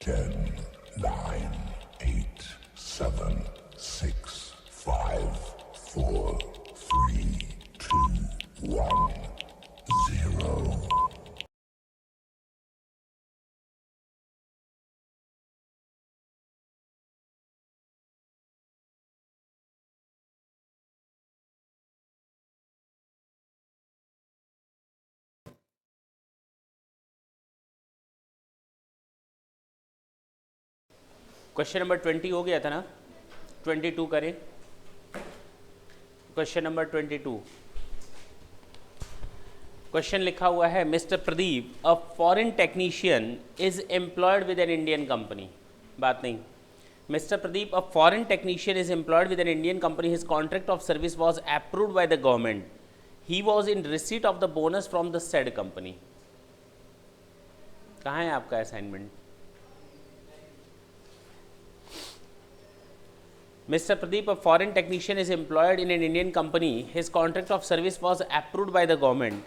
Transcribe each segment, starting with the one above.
10, 9, 8, 7, 6, 5, 4, 3, 2, 1, 0. Question number 20 हो गया था ना। 22 करें। Question number 22। क्वेश्चन लिखा हुआ है, mister Pradeep a foreign technician is employed with an Indian company. बात नहीं। Mister Pradeep a foreign technician is employed with an Indian company, his contract of service was approved by the government, he was in receipt of the bonus from the said company. कहाँ है आपका assignment? Mr. Pradeep, a foreign technician, is employed in an Indian company. His contract of service was approved by the government.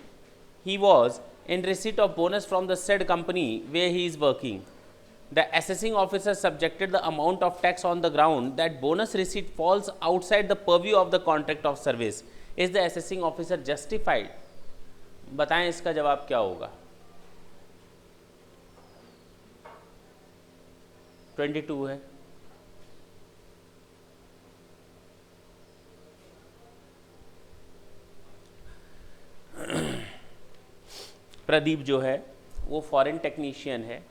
He was in receipt of bonus from the said company where he is working. The assessing officer subjected the amount of tax on the ground that bonus receipt falls outside the purview of the contract of service. Is the assessing officer justified? बताएं इसका जवाब क्या होगा। 22 है। प्रदीप जो है वो foreign technician है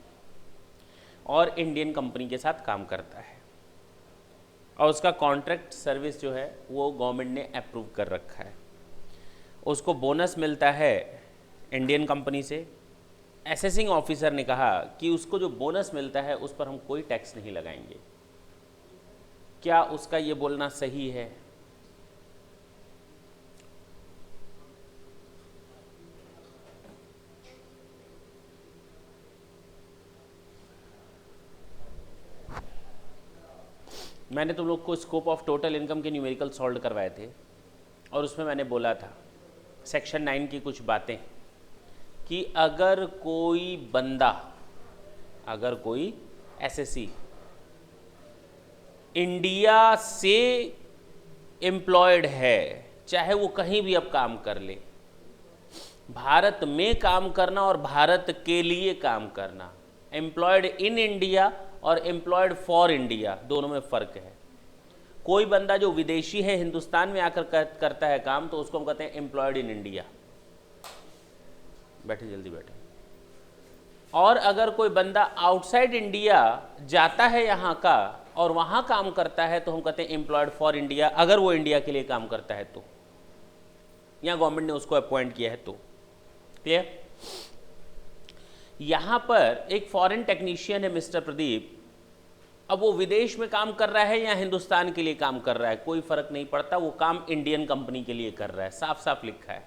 और इंडियन कंपनी के साथ काम करता है और उसका कॉन्ट्रैक्ट सर्विस जो है वो गवर्नमेंट ने अप्रूव कर रखा है। उसको बोनस मिलता है इंडियन कंपनी से। असेसिंग ऑफिसर ने कहा कि उसको जो बोनस मिलता है उस पर हम कोई टैक्स नहीं लगाएंगे। क्या उसका ये बोलना सही है? मैंने तुम लोग को स्कोप ऑफ टोटल इनकम के न्यूमेरिकल सॉल्व करवाए थे और उसमें मैंने बोला था सेक्शन 9 की कुछ बातें कि अगर कोई एसएससी इंडिया से एम्प्लॉयड है, चाहे वो कहीं भी अब काम कर ले, भारत में काम करना और भारत के लिए काम करना, एम्प्लॉयड इन इंडिया और एम्प्लॉयड फॉर इंडिया, दोनों में फ़र्क है। कोई बंदा जो विदेशी है हिंदुस्तान में आकर करता है काम तो उसको हम कहते हैं एम्प्लॉयड इन इंडिया। बैठे, जल्दी बैठे। और अगर कोई बंदा आउटसाइड इंडिया जाता है यहाँ का और वहाँ काम करता है तो हम कहते हैं एम्प्लॉयड फॉर इंडिया, अगर वो इंडिया के लिए काम करता है तो, या गवर्नमेंट ने उसको अपॉइंट किया है तो। क्लियर? यहाँ पर एक फॉरेन टेक्नीशियन है मिस्टर प्रदीप। अब वो विदेश में काम कर रहा है या हिंदुस्तान के लिए काम कर रहा है, कोई फर्क नहीं पड़ता, वो काम इंडियन कंपनी के लिए कर रहा है, साफ साफ लिखा है।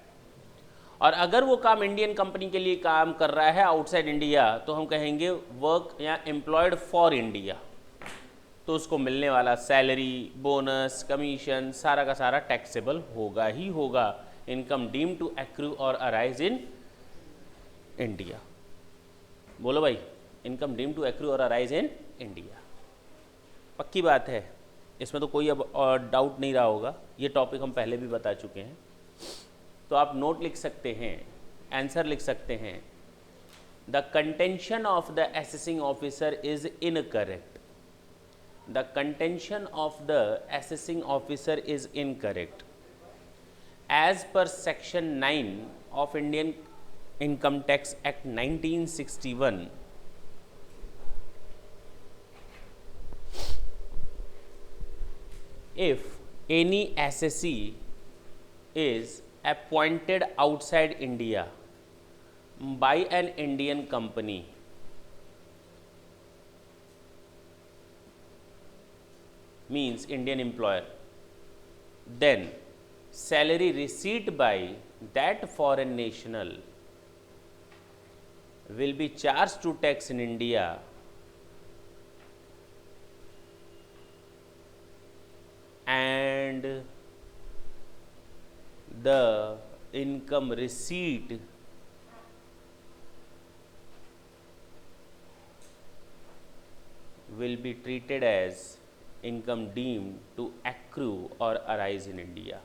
और अगर वो काम इंडियन कंपनी के लिए काम कर रहा है आउटसाइड इंडिया तो हम कहेंगे वर्क या एम्प्लॉयड फॉर इंडिया। तो उसको मिलने वाला सैलरी, बोनस, कमीशन सारा का सारा टैक्सेबल होगा ही होगा। इनकम डीम टू एक्रू और अराइज इन इंडिया। बोलो भाई, इनकम डीम टू एक्रू और अराइज इन इंडिया। पक्की बात है, इसमें तो कोई अब डाउट नहीं रहा होगा। ये टॉपिक हम पहले भी बता चुके हैं। तो आप नोट लिख सकते हैं, आंसर लिख सकते हैं। The contention of the assessing officer is incorrect. The contention of the assessing officer is incorrect. As per Section 9 of Indian Income Tax Act 1961, if any assessee is appointed outside India by an Indian company, means Indian employer, then salary received by that foreign national will be charged to tax in India and the income receipt will be treated as income deemed to accrue or arise in India.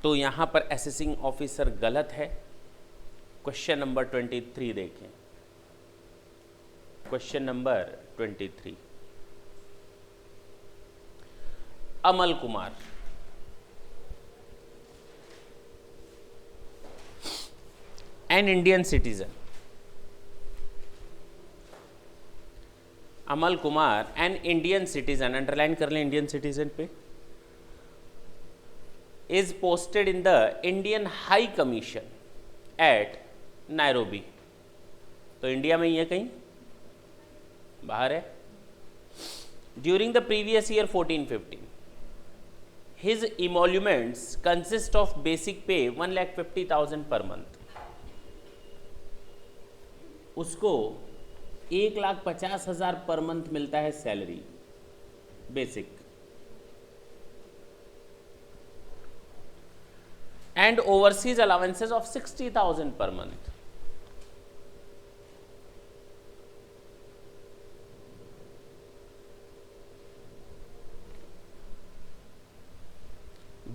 तो यहाँ पर assessing officer गलत है। Question number 23 देखें। Question number 23, Amal Kumar, an Indian citizen. Amal Kumar an Indian citizen, underline कर लें Indian citizen पे, is posted in the Indian High Commission at Nairobi। तो इंडिया में ही है, कहीं बाहर है। During the previous year 14-15, his emoluments consist of basic pay 1,50,000 per month। उसको 1,50,000 पर मंथ मिलता है salary basic, and overseas allowances of 60,000 per month।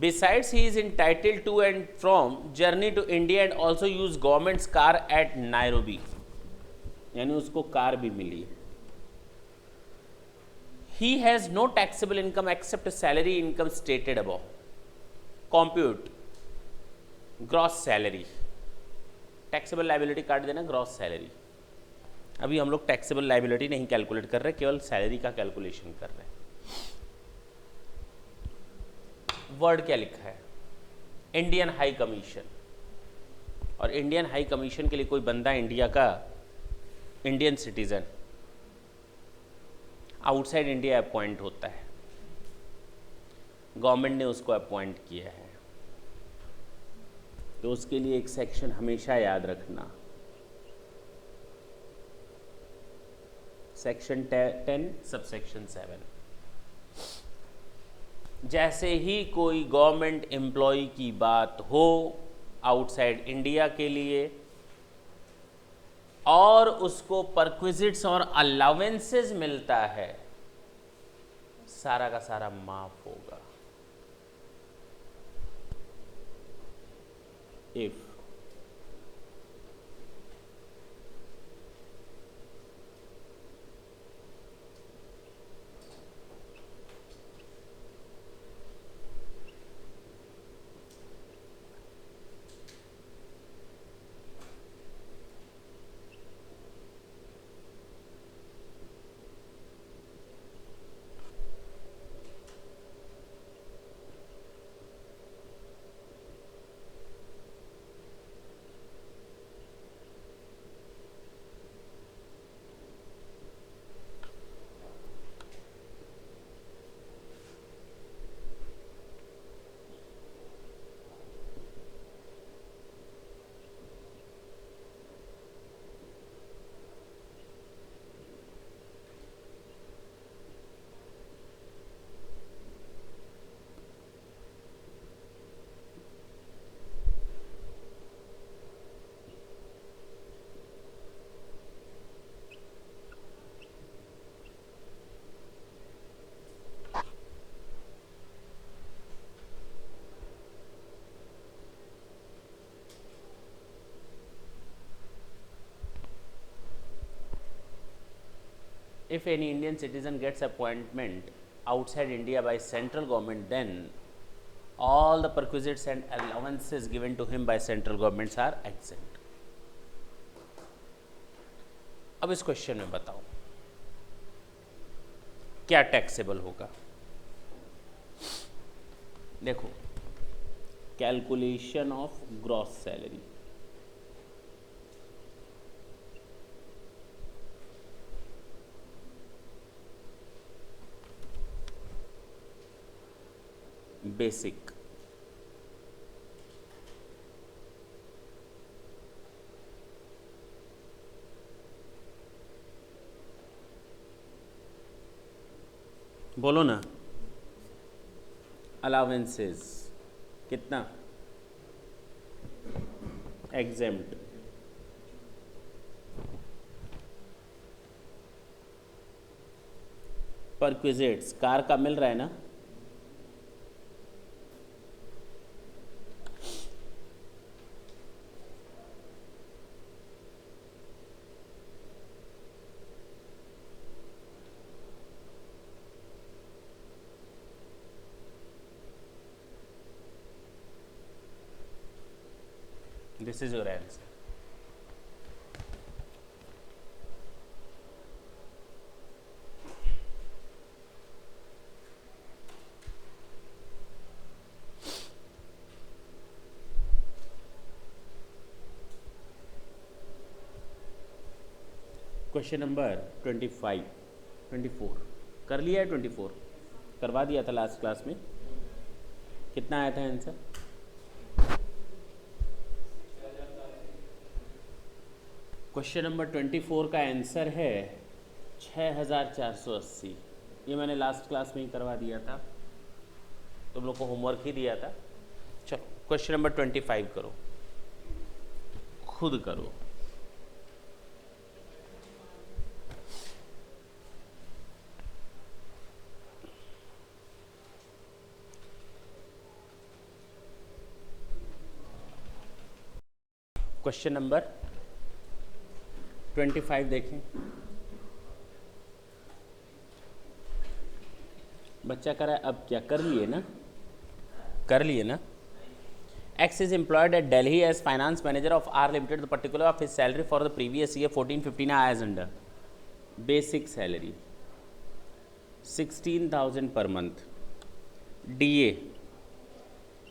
Besides, he is entitled to and from journey to India and also use government's car at Nairobi, यानी उसको car भी मिली। He has no taxable income except salary income stated above। Compute gross salary, taxable liability काट देना, gross salary. अभी हम लोग taxable liability नहीं calculate कर रहे, केवल सैलरी का कैलकुलेशन कर रहे हैं। वर्ड क्या लिखा है? Indian high commission. और इंडियन हाई कमीशन के लिए कोई बंदा इंडिया का Indian citizen outside India appoint होता है, गवर्नमेंट ने उसको अपॉइंट किया है, तो उसके लिए एक सेक्शन हमेशा याद रखना, सेक्शन 10 सबसेक्शन 7। जैसे ही कोई गवर्नमेंट एम्प्लॉय की बात हो आउटसाइड इंडिया के लिए और उसको परक्विजिट्स और अलाउंसेस मिलता है, सारा का सारा माफ होगा। If if any Indian citizen gets appointment outside India by central government, then all the perquisites and allowances given to him by central governments are exempt। अब इस क्वेश्चन में बताओ क्या टैक्सेबल होगा। देखो, calculation of gross salary, basic, बोलो ना, allowances कितना, एग्जेम्प्ट, परक्विजिट्स कार का मिल रहा है ना? This is your answer. Question number 24 कर लिया है। 24 करवा दिया था लास्ट क्लास में। कितना आया था आंसर? क्वेश्चन नंबर 24 का आंसर है 6480। ये मैंने लास्ट क्लास में ही करवा दिया था, तुम लोग को होमवर्क ही दिया था। चलो क्वेश्चन नंबर 25 करो, खुद करो। क्वेश्चन नंबर 25 देखें। बच्चा कह रहा है अब क्या कर लिए ना? कर लिए ना? X is employed at Delhi as finance manager of R Limited. The particular of his salary for the previous year 14-15 as under. Basic salary 16,000 per month. DA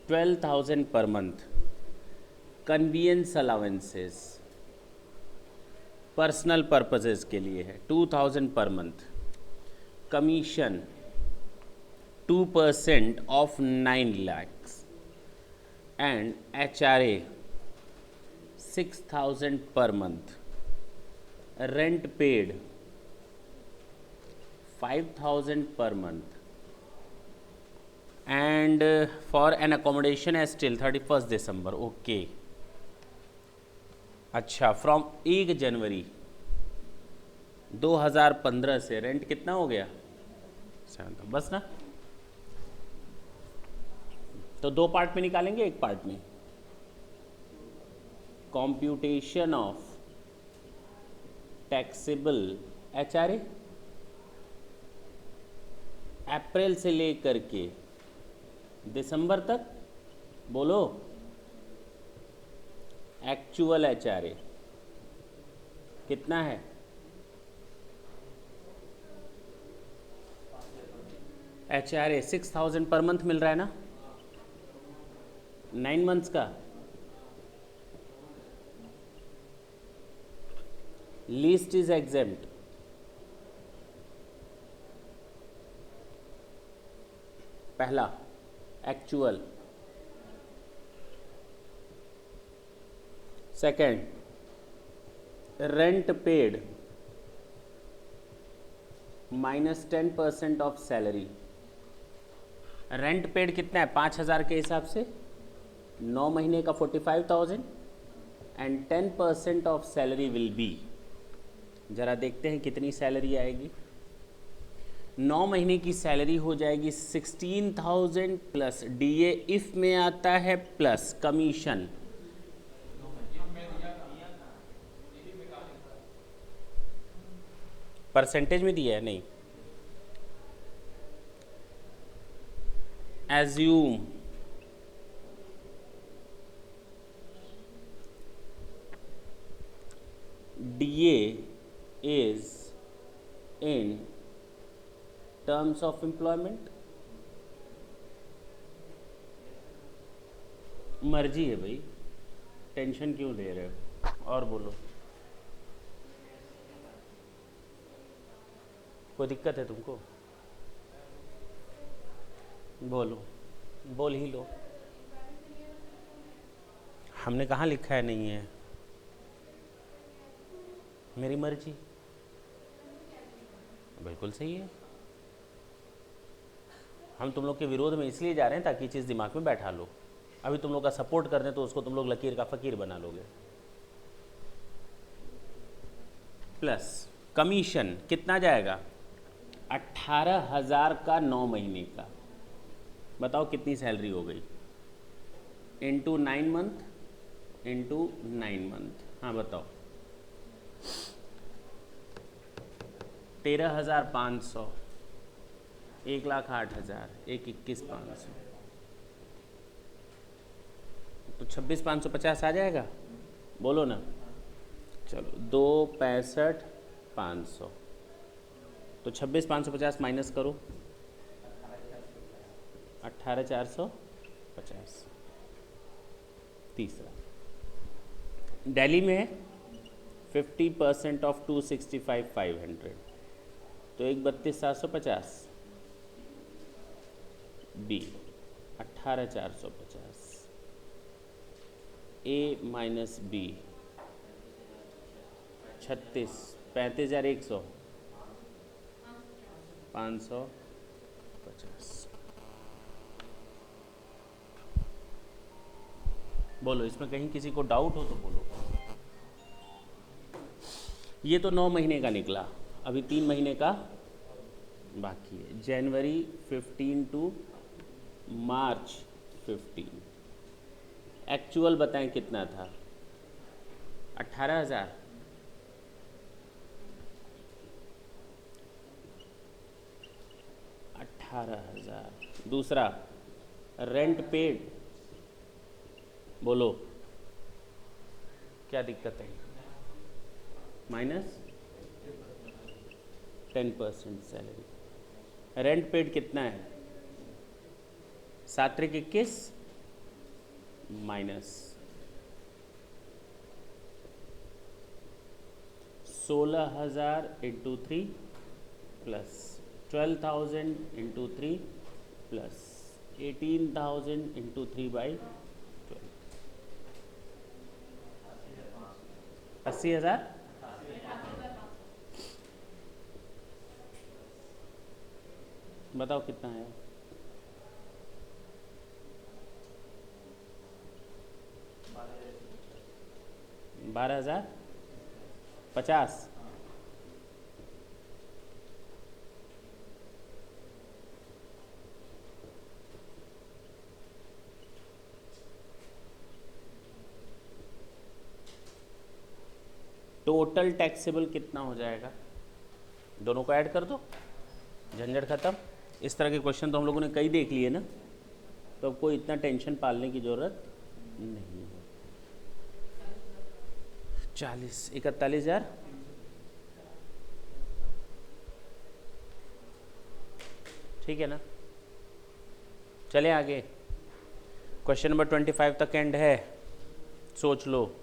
12,000 per month. Convenience allowances personal purposes के लिए है 2,000 per month. Commission 2% of 9 lakhs and HRA 6,000 per month. Rent paid 5,000 per month and for an accommodation as till 31 December. Okay अच्छा, from 1 जनवरी 2015 से rent कितना हो गया? 7। बस ना, तो 2 पार्ट में निकालेंगे, 1 पार्ट में। कॉम्प्यूटेशन ऑफ टैक्सेबल HRA अप्रैल से लेकर के दिसंबर तक, बोलो। एक्चुअल HRA कितना है? HRA 6,000 पर मंथ मिल रहा है ना, 9 मंथ्स का। लीस्ट इज एग्जेम्प्ट, पहला actual. Second rent paid -10% of salary. Rent paid कितना है? 5,000 के हिसाब से 9 महीने का 45,000 and 10% of salary will be, जरा देखते हैं कितनी सैलरी आएगी। 9 महीने की सैलरी हो जाएगी 16,000 प्लस DA इफ में आता है प्लस कमीशन। परसेंटेज में दिया है? नहीं। Assume DA is in terms of employment। मर्जी है भाई, टेंशन क्यों ले रहे हो? और बोलो, कोई दिक्कत है तुमको? बोलो, बोल ही लो। हमने कहाँ लिखा है नहीं है? मेरी मर्जी, बिल्कुल सही है। हम तुम लोग के विरोध में इसलिए जा रहे हैं ताकि चीज़ दिमाग में बैठा लो। अभी तुम लोग का सपोर्ट कर दें तो उसको तुम लोग लकीर का फ़कीर बना लोगे। प्लस कमीशन कितना जाएगा? 18,000 का 9 महीने का, बताओ कितनी सैलरी हो गई? Into 9 month, into 9 month. हाँ बताओ, 13,500, 1,08,000, 21,500, तो 26,550 आ जाएगा, बोलो ना। चलो 2,65,500, तो 26,550 माइनस करो, 18,450। तीसरा, दिल्ली में 50% ऑफ 265,500, तो 1,32,750। बी 18,450, ए माइनस बी 35,100, 550। बोलो, इसमें कहीं किसी को डाउट हो तो बोलो। ये तो 9 महीने का निकला, अभी 3 महीने का बाकी है। जनवरी 15 टू मार्च 15, एक्चुअल बताएं कितना था? 18,000। 18,000। दूसरा, रेंट पेड, बोलो क्या दिक्कत है? Minus 10% salary. रेंट पेड कितना है? 7,21 minus 16,000 into 3 plus 12,000 into 3 plus 18,000 into 3/12, 80,000। बताओ कितना है? बारह 12,050। टोटल टैक्सेबल कितना हो जाएगा? दोनों को ऐड कर दो, झंझट खत्म। इस तरह के क्वेश्चन तो हम लोगों ने कई देख लिए ना, तो अब कोई इतना टेंशन पालने की ज़रूरत नहीं है। 41,000 ठीक है ना। चले आगे, क्वेश्चन नंबर 25 तक एंड है, सोच लो।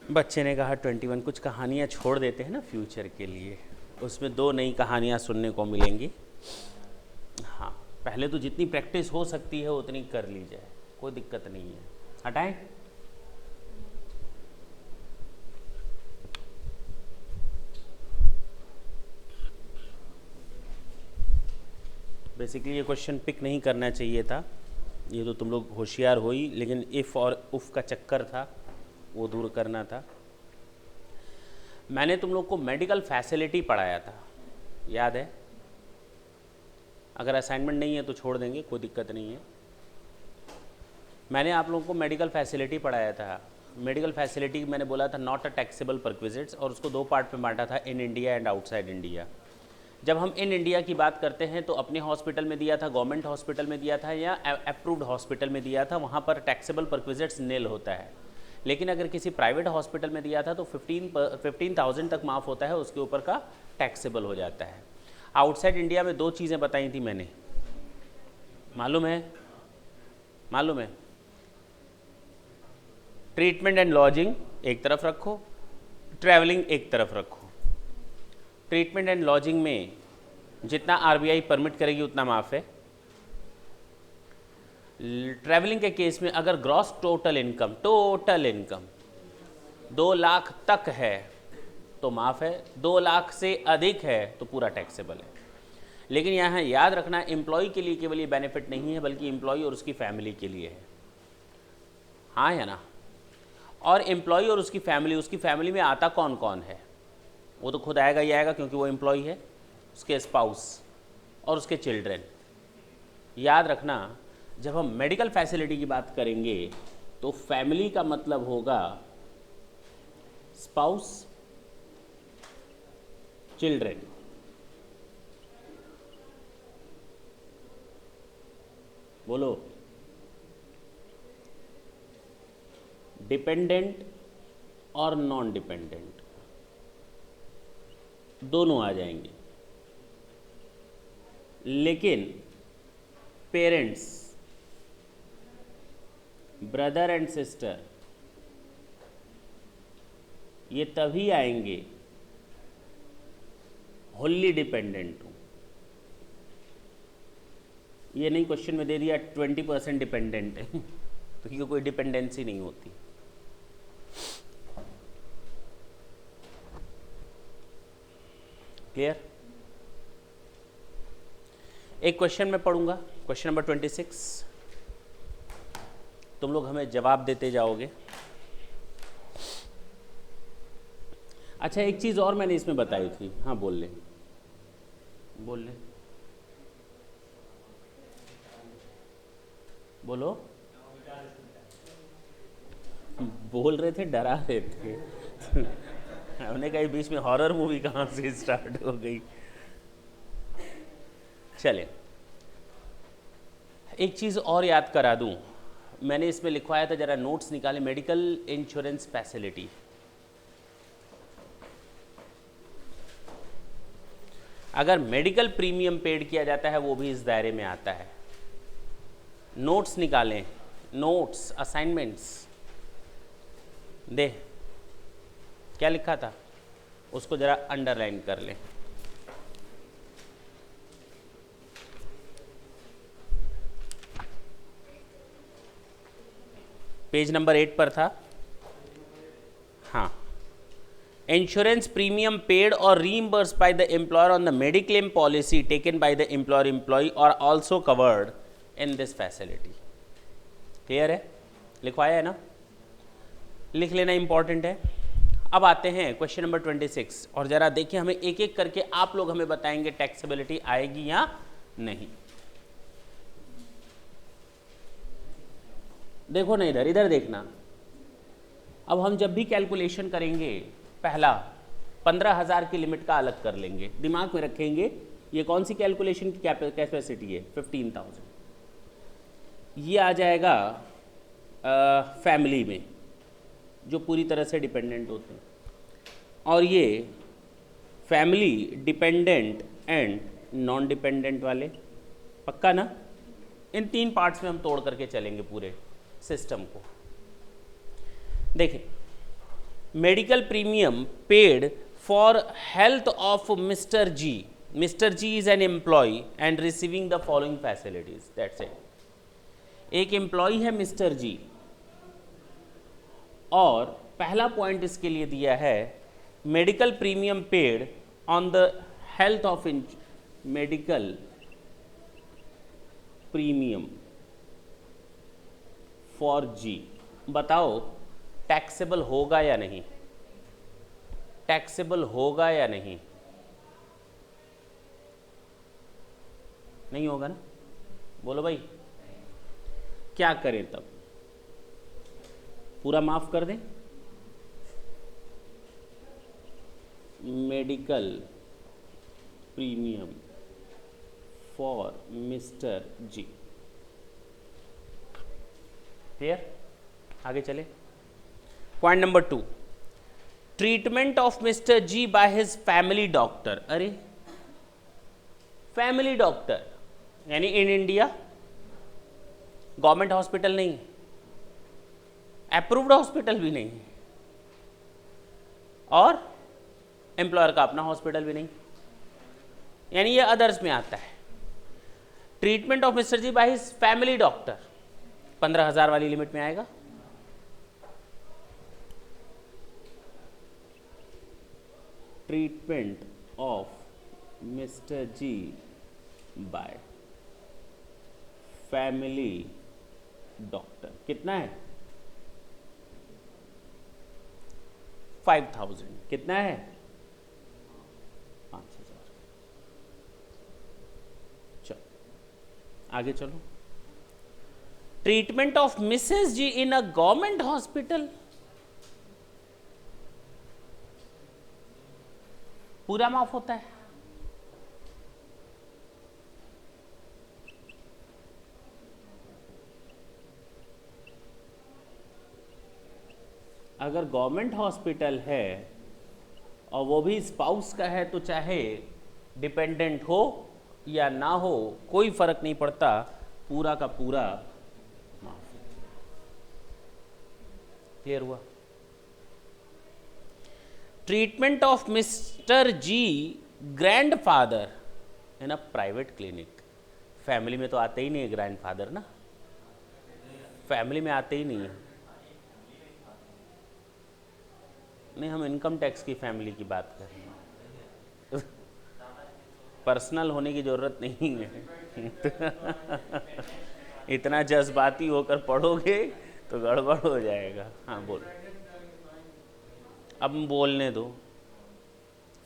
बच्चे ने कहा 21, कुछ कहानियाँ छोड़ देते हैं ना फ्यूचर के लिए, उसमें 2 नई कहानियाँ सुनने को मिलेंगी। हाँ, पहले तो जितनी प्रैक्टिस हो सकती है उतनी कर ली जाए, कोई दिक्कत नहीं है। हटाएं। बेसिकली ये क्वेश्चन पिक नहीं करना चाहिए था, ये तो तुम लोग होशियार हो ही, लेकिन इफ़ और उफ़ का चक्कर था, वो दूर करना था। मैंने तुम लोग को मेडिकल फैसिलिटी पढ़ाया था, याद है? अगर असाइनमेंट नहीं है तो छोड़ देंगे, कोई दिक्कत नहीं है। मैंने आप लोगों को मेडिकल फैसिलिटी पढ़ाया था। मेडिकल फैसिलिटी मैंने बोला था नॉट अ टैक्सेबल परक्विजिट्स, और उसको 2 पार्ट में बांटा था, in India and outside India. जब हम इन इंडिया की बात करते हैं तो अपने हॉस्पिटल में दिया था, गवर्नमेंट हॉस्पिटल में दिया था, या अप्रूव्ड हॉस्पिटल में दिया था, वहाँ पर टैक्सेबल परक्विजिट्स नील होता है। लेकिन अगर किसी प्राइवेट हॉस्पिटल में दिया था तो 15,000 तक माफ़ होता है, उसके ऊपर का टैक्सेबल हो जाता है। आउटसाइड इंडिया में 2 चीज़ें बताई थी मैंने, मालूम है? मालूम है? ट्रीटमेंट एंड लॉजिंग एक तरफ रखो, ट्रैवलिंग एक तरफ रखो। ट्रीटमेंट एंड लॉजिंग में जितना आरबीआई परमिट करेगी उतना माफ़ है। ट्रैवलिंग के केस में अगर ग्रॉस टोटल इनकम 2 लाख तक है तो माफ़ है, 2 लाख से अधिक है तो पूरा टैक्सेबल है। लेकिन यहाँ याद रखना, एम्प्लॉय के लिए केवल ये बेनिफिट नहीं है, बल्कि एम्प्लॉय और उसकी फैमिली के लिए है। हाँ या ना? और एम्प्लॉय और उसकी फैमिली में आता कौन कौन है, वो तो खुद आएगा ही आएगा क्योंकि वो एम्प्लॉय है, उसके स्पाउस और उसके चिल्ड्रन। याद रखना, जब हम मेडिकल फैसिलिटी की बात करेंगे तो फैमिली का मतलब होगा स्पाउस, चिल्ड्रन। बोलो, डिपेंडेंट और नॉन डिपेंडेंट दोनों आ जाएंगे, लेकिन पेरेंट्स, ब्रदर एंड सिस्टर, ये तभी आएंगे होली डिपेंडेंट हूँ। ये नहीं क्वेश्चन में दे दिया 20% डिपेंडेंट है तो ये कोई डिपेंडेंसी नहीं होती। क्लियर? एक क्वेश्चन मैं पढ़ूंगा, क्वेश्चन नंबर 26, तुम लोग हमें जवाब देते जाओगे। अच्छा, एक चीज़ और मैंने इसमें बताई थी। हाँ, बोल ले। बोलो। बोल रहे थे, डरा रहे थे हमने कहा बीच में हॉरर मूवी कहाँ से स्टार्ट हो गई। चले, एक चीज़ और याद करा दूं, मैंने इसमें लिखवाया था, जरा नोट्स निकाले। मेडिकल इंश्योरेंस फैसिलिटी, अगर मेडिकल प्रीमियम पेड किया जाता है वो भी इस दायरे में आता है। नोट्स निकालें, नोट्स, असाइनमेंट्स दे, क्या लिखा था उसको जरा अंडरलाइन कर लें। पेज नंबर 8 पर था। हाँ, इंश्योरेंस प्रीमियम पेड और reimbursed by the employer on the mediclaim policy taken by the employer employee और also covered in this facility. Clear है? लिखवाया है ना? लिख लेना इंपॉर्टेंट है। अब आते हैं क्वेश्चन नंबर 26 और जरा देखिए, हमें एक एक करके आप लोग हमें बताएंगे टैक्सेबिलिटी आएगी या नहीं। देखो ना, इधर इधर देखना। अब हम जब भी कैलकुलेशन करेंगे, पहला 15,000 की लिमिट का अलग कर लेंगे, दिमाग में रखेंगे ये कौन सी कैलकुलेशन की कैपेसिटी है, 15,000। ये आ जाएगा फैमिली में जो पूरी तरह से डिपेंडेंट होते हैं, और ये family dependent and non dependent वाले। पक्का ना? इन 3 पार्ट्स में हम तोड़ करके चलेंगे पूरे सिस्टम को। देखिए, medical premium paid for health of mister G. Mister G is an employee and receiving the following facilities, that's it. एक एम्प्लॉय है मिस्टर जी, और पहला पॉइंट इसके लिए दिया है medical premium paid on the health of medical premium for G. बताओ taxable होगा या नहीं? टैक्सेबल होगा या नहीं? नहीं होगा ना? बोलो भाई, क्या करें तब? पूरा माफ कर दें? Medical premium for Mr G. Clear? आगे चले। Point number 2, treatment of mister G by his family doctor. अरे, फैमिली डॉक्टर यानी इन इंडिया गवर्नमेंट हॉस्पिटल नहीं, अप्रूव्ड हॉस्पिटल भी नहीं, और एम्प्लॉयर का अपना हॉस्पिटल भी नहीं, यानी ये अदर्स में आता है। Treatment of mister G by his family doctor 15,000 वाली लिमिट में आएगा। Treatment of mister G by family doctor कितना है? 5000। कितना है? 5000। चलो आगे चलो। Treatment of Mrs G in a government hospital, पूरा माफ होता है। अगर गवर्नमेंट हॉस्पिटल है और वो भी स्पाउस का है, तो चाहे डिपेंडेंट हो या ना हो कोई फर्क नहीं पड़ता, पूरा का पूरा माफ। क्लियर हुआ? Treatment of mister G grandfather in a private clinic. Family में तो आते ही नहीं है ग्रैंडफादर ना, फैमिली में आते ही नहीं है। नहीं, हम इनकम टैक्स की फैमिली की बात कर रहे हैं। पर्सनल होने की जरूरत नहीं है। इतना जज्बाती होकर पढ़ोगे तो गड़बड़ हो जाएगा। हाँ बोलो, अब बोलने दो।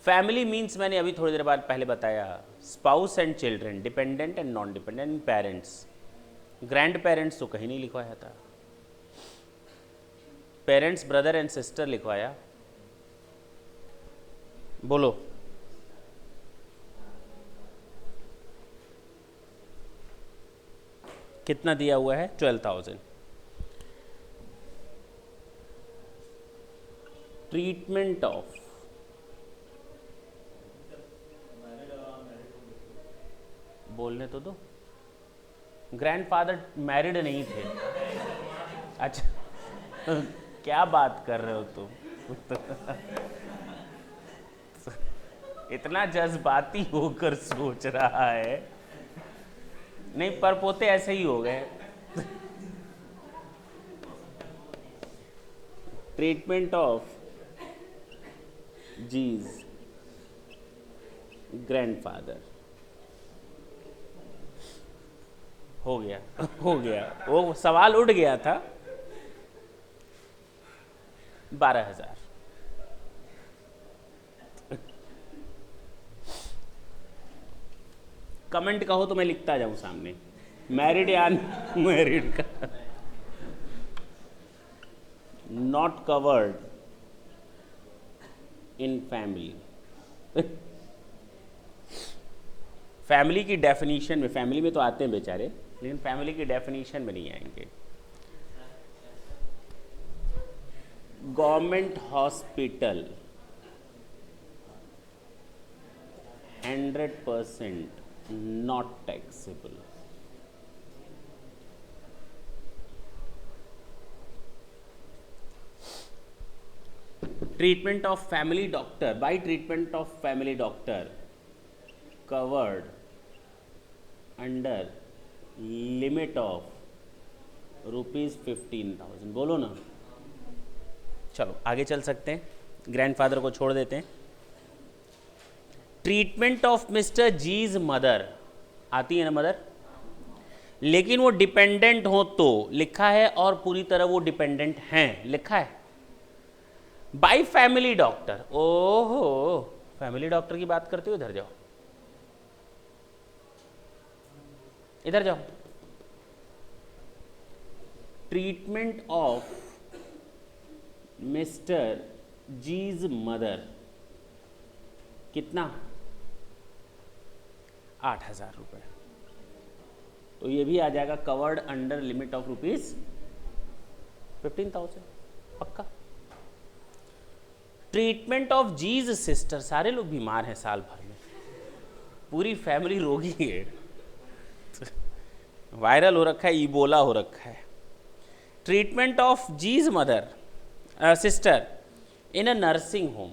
फैमिली मीन्स मैंने अभी थोड़ी देर बाद पहले बताया, spouse and children, dependent and non dependent, parents. Grand parents तो कहीं नहीं लिखवाया था, पेरेंट्स ब्रदर एंड सिस्टर लिखवाया। बोलो, कितना दिया हुआ है? 12,000। ट्रीटमेंट ऑफ, बोलने तो दो। ग्रैंडफादर मैरिड नहीं थे। अच्छा क्या बात कर रहे हो तुम? इतना जज्बाती होकर सोच रहा है। नहीं, परपोते ऐसे ही हो गए। ट्रीटमेंट ऑफ जीज ग्रैंडफादर, हो गया हो गया, वो सवाल उठ गया था। 12,000। कमेंट कहो तो मैं लिखता जाऊं सामने, मैरिड या मैरिड का। Not covered in family. Family की डेफिनेशन में, फैमिली में तो आते हैं बेचारे, लेकिन फैमिली की डेफिनेशन में नहीं आएंगे। Government hospital 100% not taxable। Treatment of family doctor, bye treatment of family doctor covered under limit of ₹15,000। बोलो ना। चलो आगे चल सकते हैं, ग्रैंडफादर को छोड़ देते हैं। ट्रीटमेंट ऑफ मिस्टर जीज मदर, आती है ना मदर, लेकिन वो डिपेंडेंट हो तो लिखा है, और पूरी तरह वो डिपेंडेंट हैं लिखा है। बाय फैमिली डॉक्टर, ओहो फैमिली डॉक्टर की बात करते हो, इधर जाओ, इधर जाओ। ट्रीटमेंट ऑफ मिस्टर जीज मदर, कितना? 8,000 रुपये। तो ये भी आ जाएगा कवर्ड अंडर लिमिट ऑफ ₹15,000 पक्का। ट्रीटमेंट ऑफ जीज सिस्टर, सारे लोग बीमार हैं साल भर में, पूरी फैमिली रोगी है, वायरल हो रखा है, इबोला हो रखा है। Treatment of G's mother sister in a nursing home,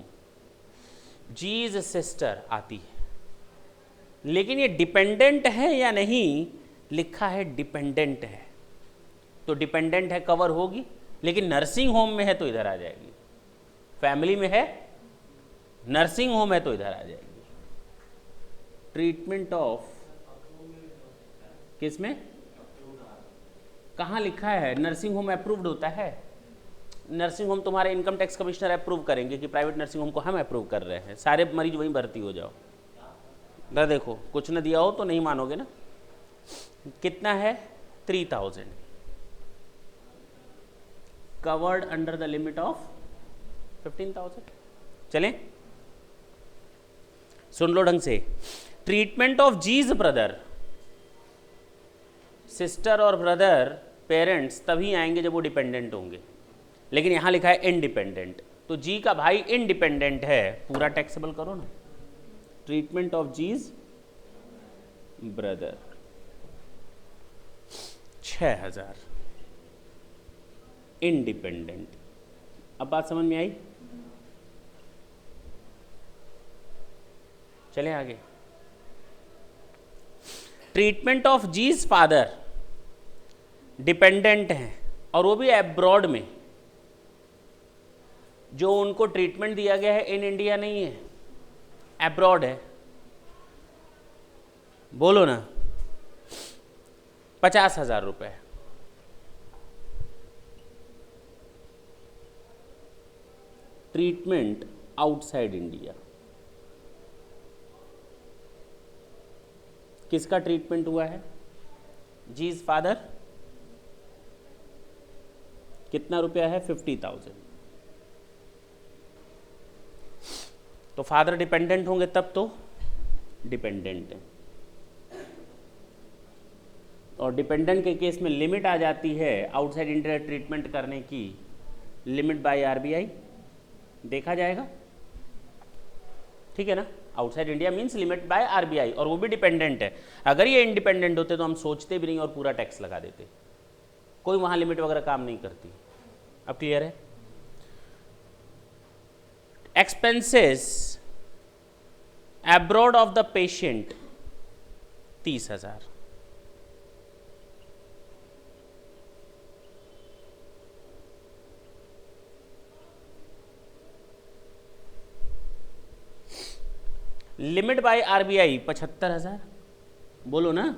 G's sister आती है, लेकिन ये डिपेंडेंट है या नहीं, लिखा है डिपेंडेंट है, तो डिपेंडेंट है कवर होगी, लेकिन नर्सिंग होम में है तो इधर आ जाएगी। फैमिली में है, नर्सिंग होम है तो इधर आ जाएगी। ट्रीटमेंट ऑफ, किस में, कहाँ लिखा है? नर्सिंग होम अप्रूव्ड होता है, नर्सिंग होम तुम्हारे इनकम टैक्स कमिश्नर अप्रूव करेंगे कि प्राइवेट नर्सिंग होम को हम अप्रूव कर रहे हैं, सारे मरीज वहीं भर्ती हो जाओ। ना देखो कुछ न दिया हो तो नहीं मानोगे ना। कितना है? 3000 covered under the limit of 15,000। चलें, सुन लो ढंग से। Treatment of G's brother, sister और ब्रदर पेरेंट्स तभी आएंगे जब वो डिपेंडेंट होंगे, लेकिन यहां लिखा है इंडिपेंडेंट, तो जी का भाई इंडिपेंडेंट है, पूरा टैक्सेबल करो ना। Treatment of G's brother 6000, independent. अब बात समझ में आई? चले आगे। Treatment of G's father dependent हैं और वो भी एब्रॉड में, जो उनको ट्रीटमेंट दिया गया है इन इंडिया नहीं है, एब्रॉड है। बोलो ना, 50,000 रुपए। ट्रीटमेंट आउटसाइड इंडिया, किसका ट्रीटमेंट हुआ है? जीज फादर। कितना रुपया है? 50,000। तो फादर डिपेंडेंट होंगे तब तो डिपेंडेंट है, और डिपेंडेंट के केस में लिमिट आ जाती है आउटसाइड इंडिया ट्रीटमेंट करने की, लिमिट बाय आरबीआई, देखा जाएगा। ठीक है ना? Outside India means limit by RBI, और वो भी डिपेंडेंट है। अगर ये इंडिपेंडेंट होते तो हम सोचते भी नहीं और पूरा टैक्स लगा देते, कोई वहां लिमिट वगैरह काम नहीं करती। अब क्लियर है? Expenses abroad of the patient 30,000। Limit by RBI 75,000। बोलो ना,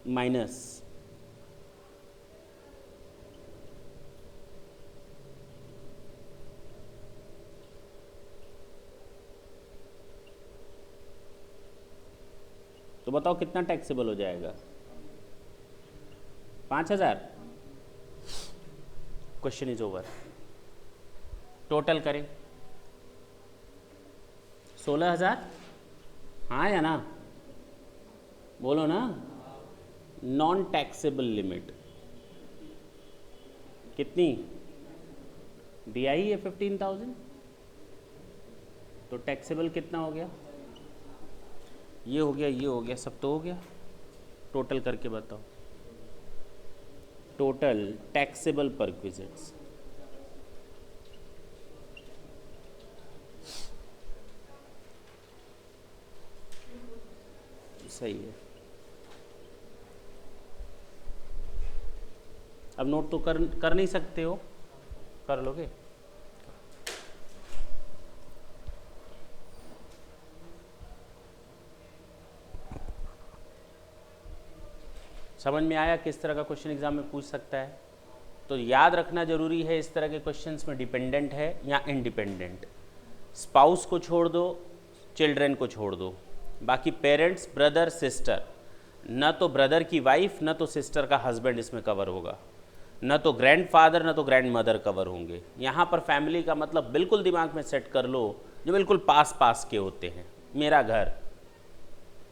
माइनस तो बताओ कितना टैक्सेबल हो जाएगा? 5,000। Question is over. टोटल करें 16,000। हाँ या ना? बोलो ना। नॉन टैक्सेबल लिमिट कितनी दिया ही है? 15,000। तो टैक्सेबल कितना हो गया? ये हो गया, ये हो गया, सब तो हो गया। टोटल करके बताओ। टोटल टैक्सेबल परक्विजिट्स सही है। अब नोट तो कर नहीं सकते हो, कर लोगे? समझ में आया किस तरह का क्वेश्चन एग्जाम में पूछ सकता है? तो याद रखना जरूरी है इस तरह के क्वेश्चंस में डिपेंडेंट है या इंडिपेंडेंट। स्पाउस को छोड़ दो, चिल्ड्रन को छोड़ दो, बाकी पेरेंट्स, ब्रदर, सिस्टर, न तो ब्रदर की वाइफ न तो सिस्टर का हस्बैंड इसमें कवर होगा, न तो ग्रैंडफादर न तो ग्रैंड मदर कवर होंगे। यहाँ पर फैमिली का मतलब बिल्कुल दिमाग में सेट कर लो, जो बिल्कुल पास पास के होते हैं। मेरा घर,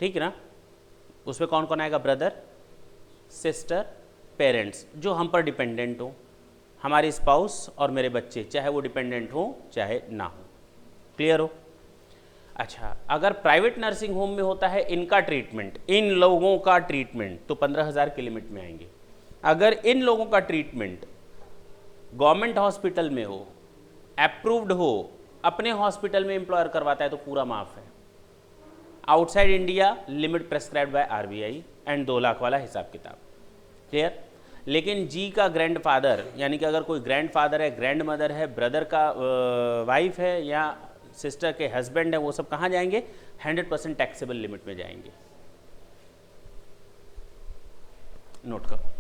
ठीक है ना? उसमें कौन कौन आएगा? ब्रदर, सिस्टर, पेरेंट्स जो हम पर डिपेंडेंट हो, हमारी स्पाउस और मेरे बच्चे, चाहे वो डिपेंडेंट हो चाहे ना हो। क्लियर हो? अच्छा, अगर प्राइवेट नर्सिंग होम में होता है इनका ट्रीटमेंट, इन लोगों का ट्रीटमेंट, तो 15,000 की लिमिट में आएंगे। अगर इन लोगों का ट्रीटमेंट गवर्नमेंट हॉस्पिटल में हो, अप्रूव्ड हो, अपने हॉस्पिटल में एम्प्लॉयर करवाता है तो पूरा माफ है। Outside India limit prescribed by RBI and 2 lakh वाला हिसाब किताब। क्लियर? लेकिन जी का ग्रैंडफादर, यानी कि अगर कोई ग्रैंडफादर है, ग्रैंड मदर है, ब्रदर का वाइफ है या सिस्टर के हस्बैंड है, वो सब कहाँ जाएंगे? 100% टैक्सेबल लिमिट में जाएंगे। नोट करो।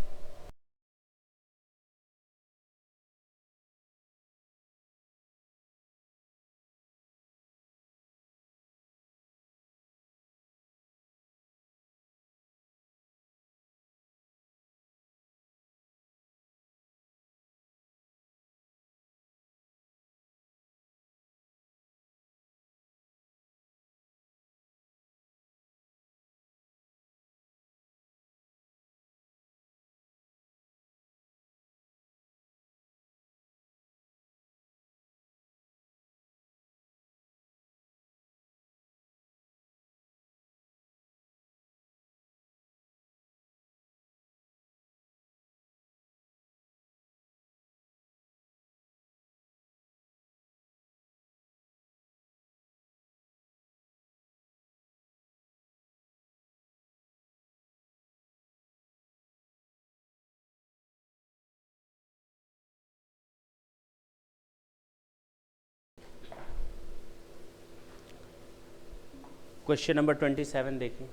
क्वेश्चन नंबर 27 देखिए।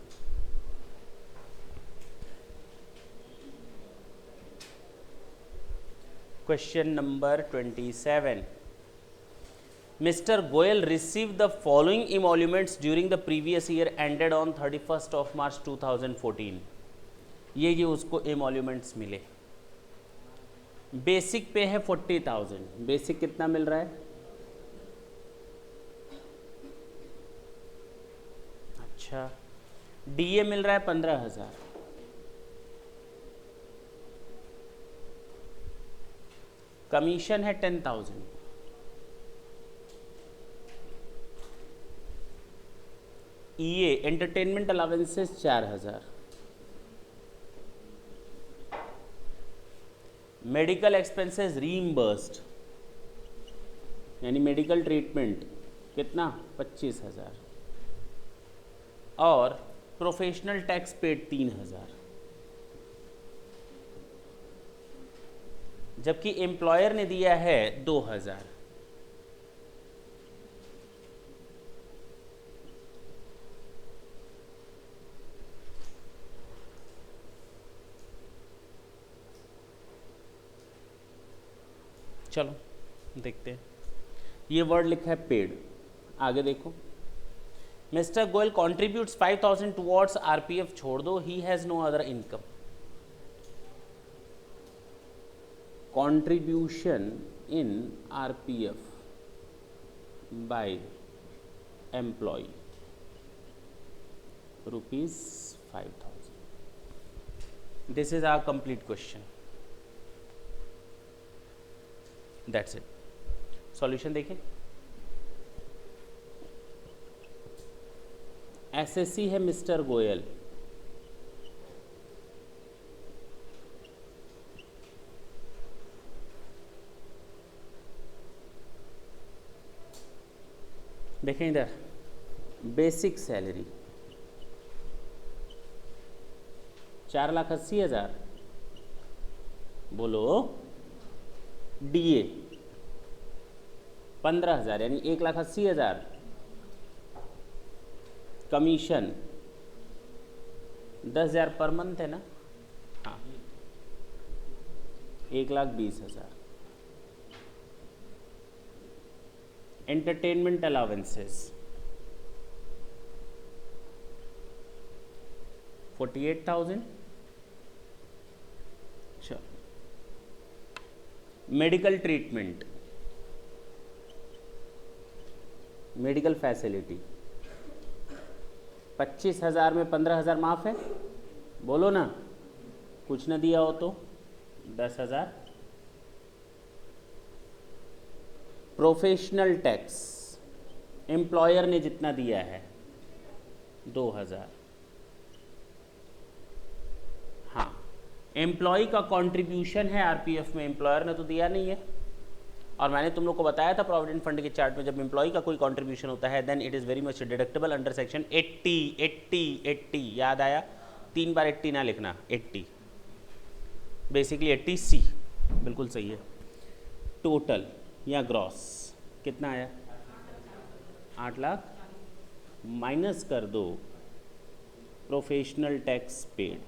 Question number 27, Mr. Goyal received the following emoluments during the previous year ended on 31st of March 2014। ये उसको emoluments मिले। बेसिक पे है 40,000। बेसिक कितना मिल रहा है? अच्छा, डीए मिल रहा है 15,000। कमीशन है 10,000। ईए एंटरटेनमेंट अलावेंसेस 4,000। मेडिकल एक्सपेंसेस रीइंबर्स्ड यानी मेडिकल ट्रीटमेंट कितना? 25,000। और प्रोफेशनल टैक्स पेड 3,000। जबकि एम्प्लॉयर ने दिया है 2,000। चलो देखते हैं। ये वर्ड लिखा है पेड, आगे देखो। Mr Goyal contributes 5,000 towards RPF, छोड़ दो, he has no other income. contribution in RPF by employee rupees 5,000. This is our complete question. That's it. Solution देखें। एसएससी है मिस्टर गोयल, देखें इधर, बेसिक सैलरी 4,80,000, बोलो। डीए 15,000 यानी 1,80,000। कमीशन 10,000 पर मंथ है ना? हाँ, 1,20,000। Entertainment allowances 48,000। अच्छा, मेडिकल ट्रीटमेंट, मेडिकल फैसिलिटी 25,000 में 15,000 माफ है, बोलो ना। कुछ ना दिया हो तो 10,000। प्रोफेशनल टैक्स एम्प्लॉयर ने जितना दिया है 2,000। हाँ, एम्प्लॉय का कंट्रीब्यूशन है आरपीएफ में, एम्प्लॉयर ने तो दिया नहीं है। और मैंने तुम लोग को बताया था प्रोविडेंट फंड के चार्ट में, जब एम्प्लॉय का कोई कंट्रीब्यूशन होता है then it is very much deductible under section 80। याद आया? 3 बार 80 ना लिखना, 80 बेसिकली 80C बिल्कुल सही है। टोटल या ग्रॉस कितना आया? 8 लाख माइनस कर दो प्रोफेशनल टैक्स पेड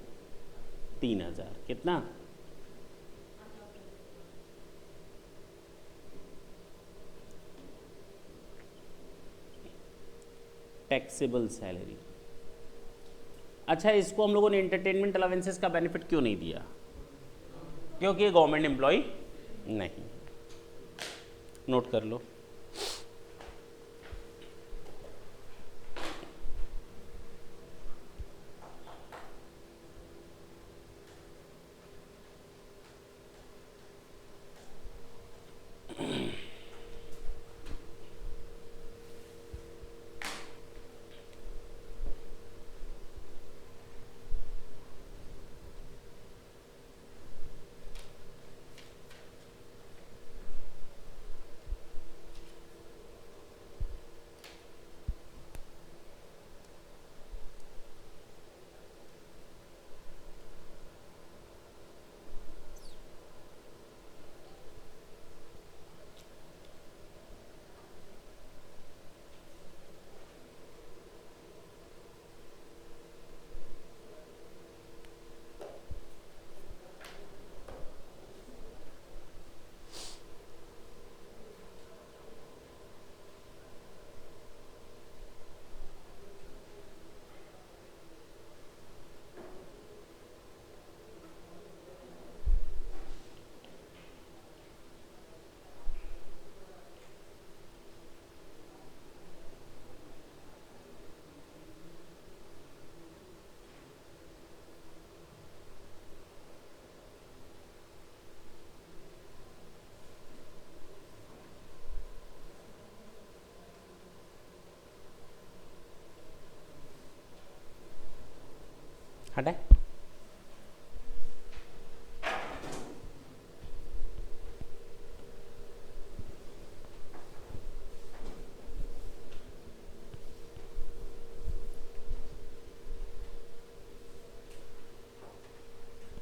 3,000, कितना? Taxable salary. अच्छा, इसको हम लोगों ने एंटरटेनमेंट अलावेंसेस का बेनिफिट क्यों नहीं दिया? क्योंकि ये गवर्नमेंट एम्प्लॉय नहीं। नोट कर लो। हटाए।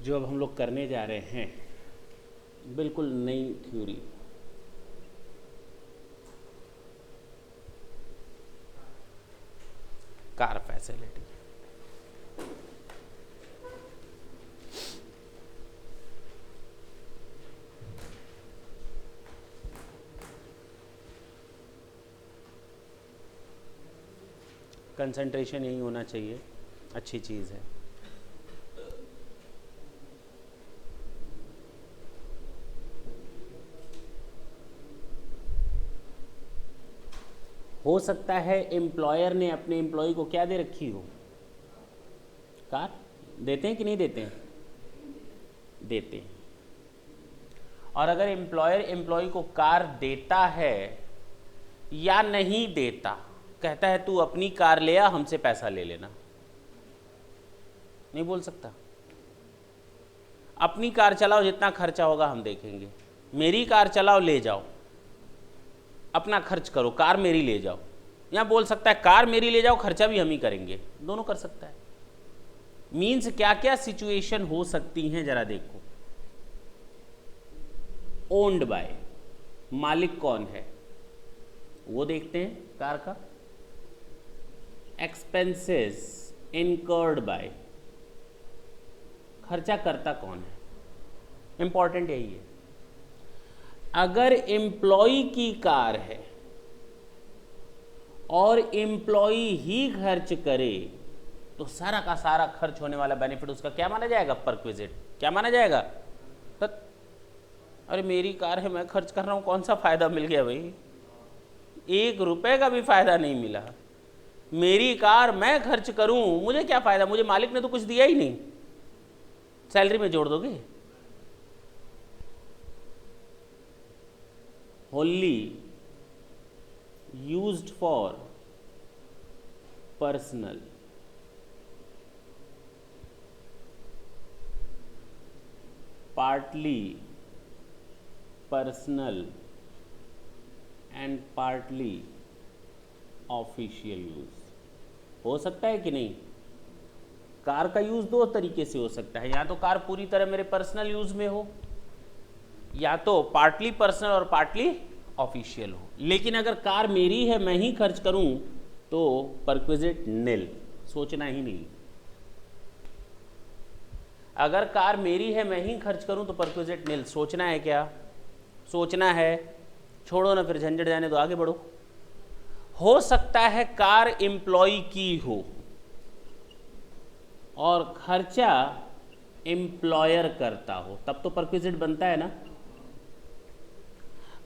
जो अब हम लोग करने जा रहे हैं बिल्कुल नई थ्योरी, कार फैसिलिटी। कंसंट्रेशन यही होना चाहिए, अच्छी चीज़ है। हो सकता है एम्प्लॉयर ने अपने एम्प्लॉय को क्या दे रखी हो, कार। देते हैं कि नहीं देते हैं? देते हैं। और अगर एम्प्लॉयर एम्प्लॉय को कार देता है या नहीं देता, कहता है तू अपनी कार ले आ, हमसे पैसा ले लेना, नहीं बोल सकता। अपनी कार चलाओ, जितना खर्चा होगा हम देखेंगे। मेरी कार चलाओ, ले जाओ, अपना खर्च करो, कार मेरी ले जाओ। या बोल सकता है कार मेरी ले जाओ, खर्चा भी हम ही करेंगे, दोनों कर सकता है। मीन्स क्या क्या सिचुएशन हो सकती हैं जरा देखो। ओन्ड बाय, मालिक कौन है वो देखते हैं कार का। एक्सपेंसेस इनकर्ड बाय, खर्चा करता कौन है, इंपॉर्टेंट यही है। अगर एम्प्लॉय की कार है और एम्प्लॉय ही खर्च करे तो सारा का सारा खर्च होने वाला बेनिफिट उसका क्या माना जाएगा, परक्विजिट। क्या माना जाएगा? अरे मेरी कार है, मैं खर्च कर रहा हूं, कौन सा फायदा मिल गया भाई? 1 रुपए का भी फायदा नहीं मिला। मेरी कार मैं खर्च करूं, मुझे क्या फायदा? मुझे मालिक ने तो कुछ दिया ही नहीं। सैलरी में जोड़ दोगे? wholly used for personal, partly personal and partly official use. हो सकता है कि नहीं? कार का यूज 2 तरीके से हो सकता है, या तो कार पूरी तरह मेरे पर्सनल यूज में हो, या तो पार्टली पर्सनल और पार्टली ऑफिशियल हो। लेकिन अगर कार मेरी है, मैं ही खर्च करूं, तो परक्विजिट निल, सोचना ही नहीं। अगर कार मेरी है, मैं ही खर्च करूं, तो परक्विजिट निल। सोचना है क्या? सोचना है, छोड़ो ना, फिर झंझट जाने दो, आगे बढ़ो। हो सकता है कार एम्प्लॉय की हो और खर्चा एम्प्लॉयर करता हो, तब तो परक्विजिट बनता है ना।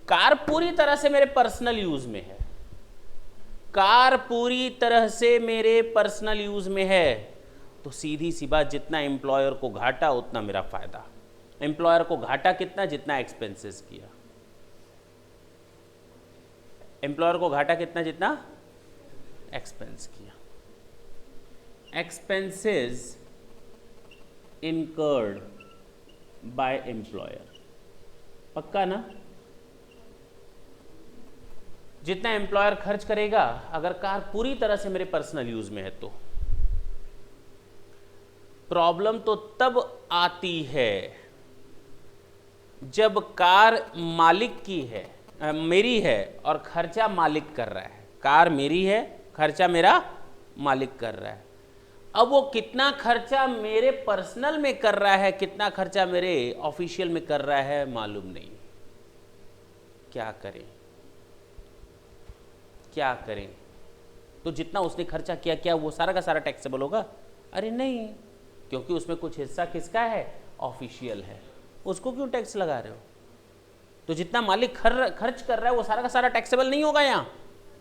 कार पूरी तरह से मेरे पर्सनल यूज में है, कार पूरी तरह से मेरे पर्सनल यूज में है, तो सीधी सी बात, जितना एम्प्लॉयर को घाटा उतना मेरा फायदा। एम्प्लॉयर को घाटा कितना? जितना एक्सपेंसेस किया। एम्प्लॉयर को घाटा कितना? जितना एक्सपेंस किया। एक्सपेंसेस इनकर्ड बाय एम्प्लॉयर, पक्का ना? जितना एम्प्लॉयर खर्च करेगा, अगर कार पूरी तरह से मेरे पर्सनल यूज में है तो। प्रॉब्लम तो तब आती है जब कार मालिक की है, मेरी है, और खर्चा मालिक कर रहा है। कार मेरी है, खर्चा मेरा मालिक कर रहा है। अब वो कितना खर्चा मेरे पर्सनल में कर रहा है, कितना खर्चा मेरे ऑफिशियल में कर रहा है, मालूम नहीं। क्या करें? क्या करें? तो जितना उसने खर्चा किया, क्या वो सारा का सारा टैक्सेबल होगा? अरे नहीं, क्योंकि उसमें कुछ हिस्सा किसका है? ऑफिशियल है। उसको क्यों टैक्स लगा रहे हो? तो जितना मालिक खर्च कर रहा है वो सारा का सारा टैक्सेबल नहीं होगा, यहाँ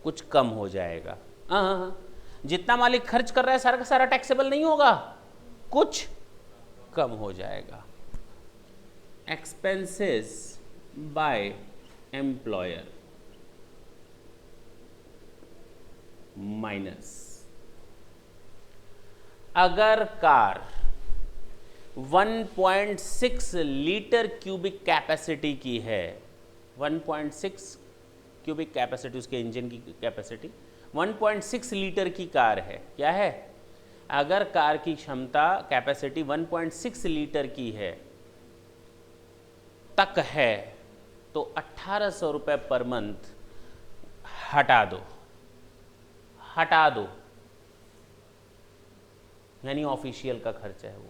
कुछ कम हो जाएगा। हाँ, जितना मालिक खर्च कर रहा है सारा का सारा टैक्सेबल नहीं होगा, कुछ कम हो जाएगा। एक्सपेंसेस बाय एम्प्लॉयर माइनस, अगर कार 1.6 लीटर क्यूबिक कैपेसिटी की है, 1.6 क्यूबिक कैपेसिटी उसके इंजन की कैपेसिटी, 1.6 लीटर की कार है। क्या है? अगर कार की क्षमता कैपेसिटी 1.6 लीटर की है तक है तो 1800 रुपये पर मंथ हटा दो, हटा दो, यानी ऑफिशियल का खर्चा है वो।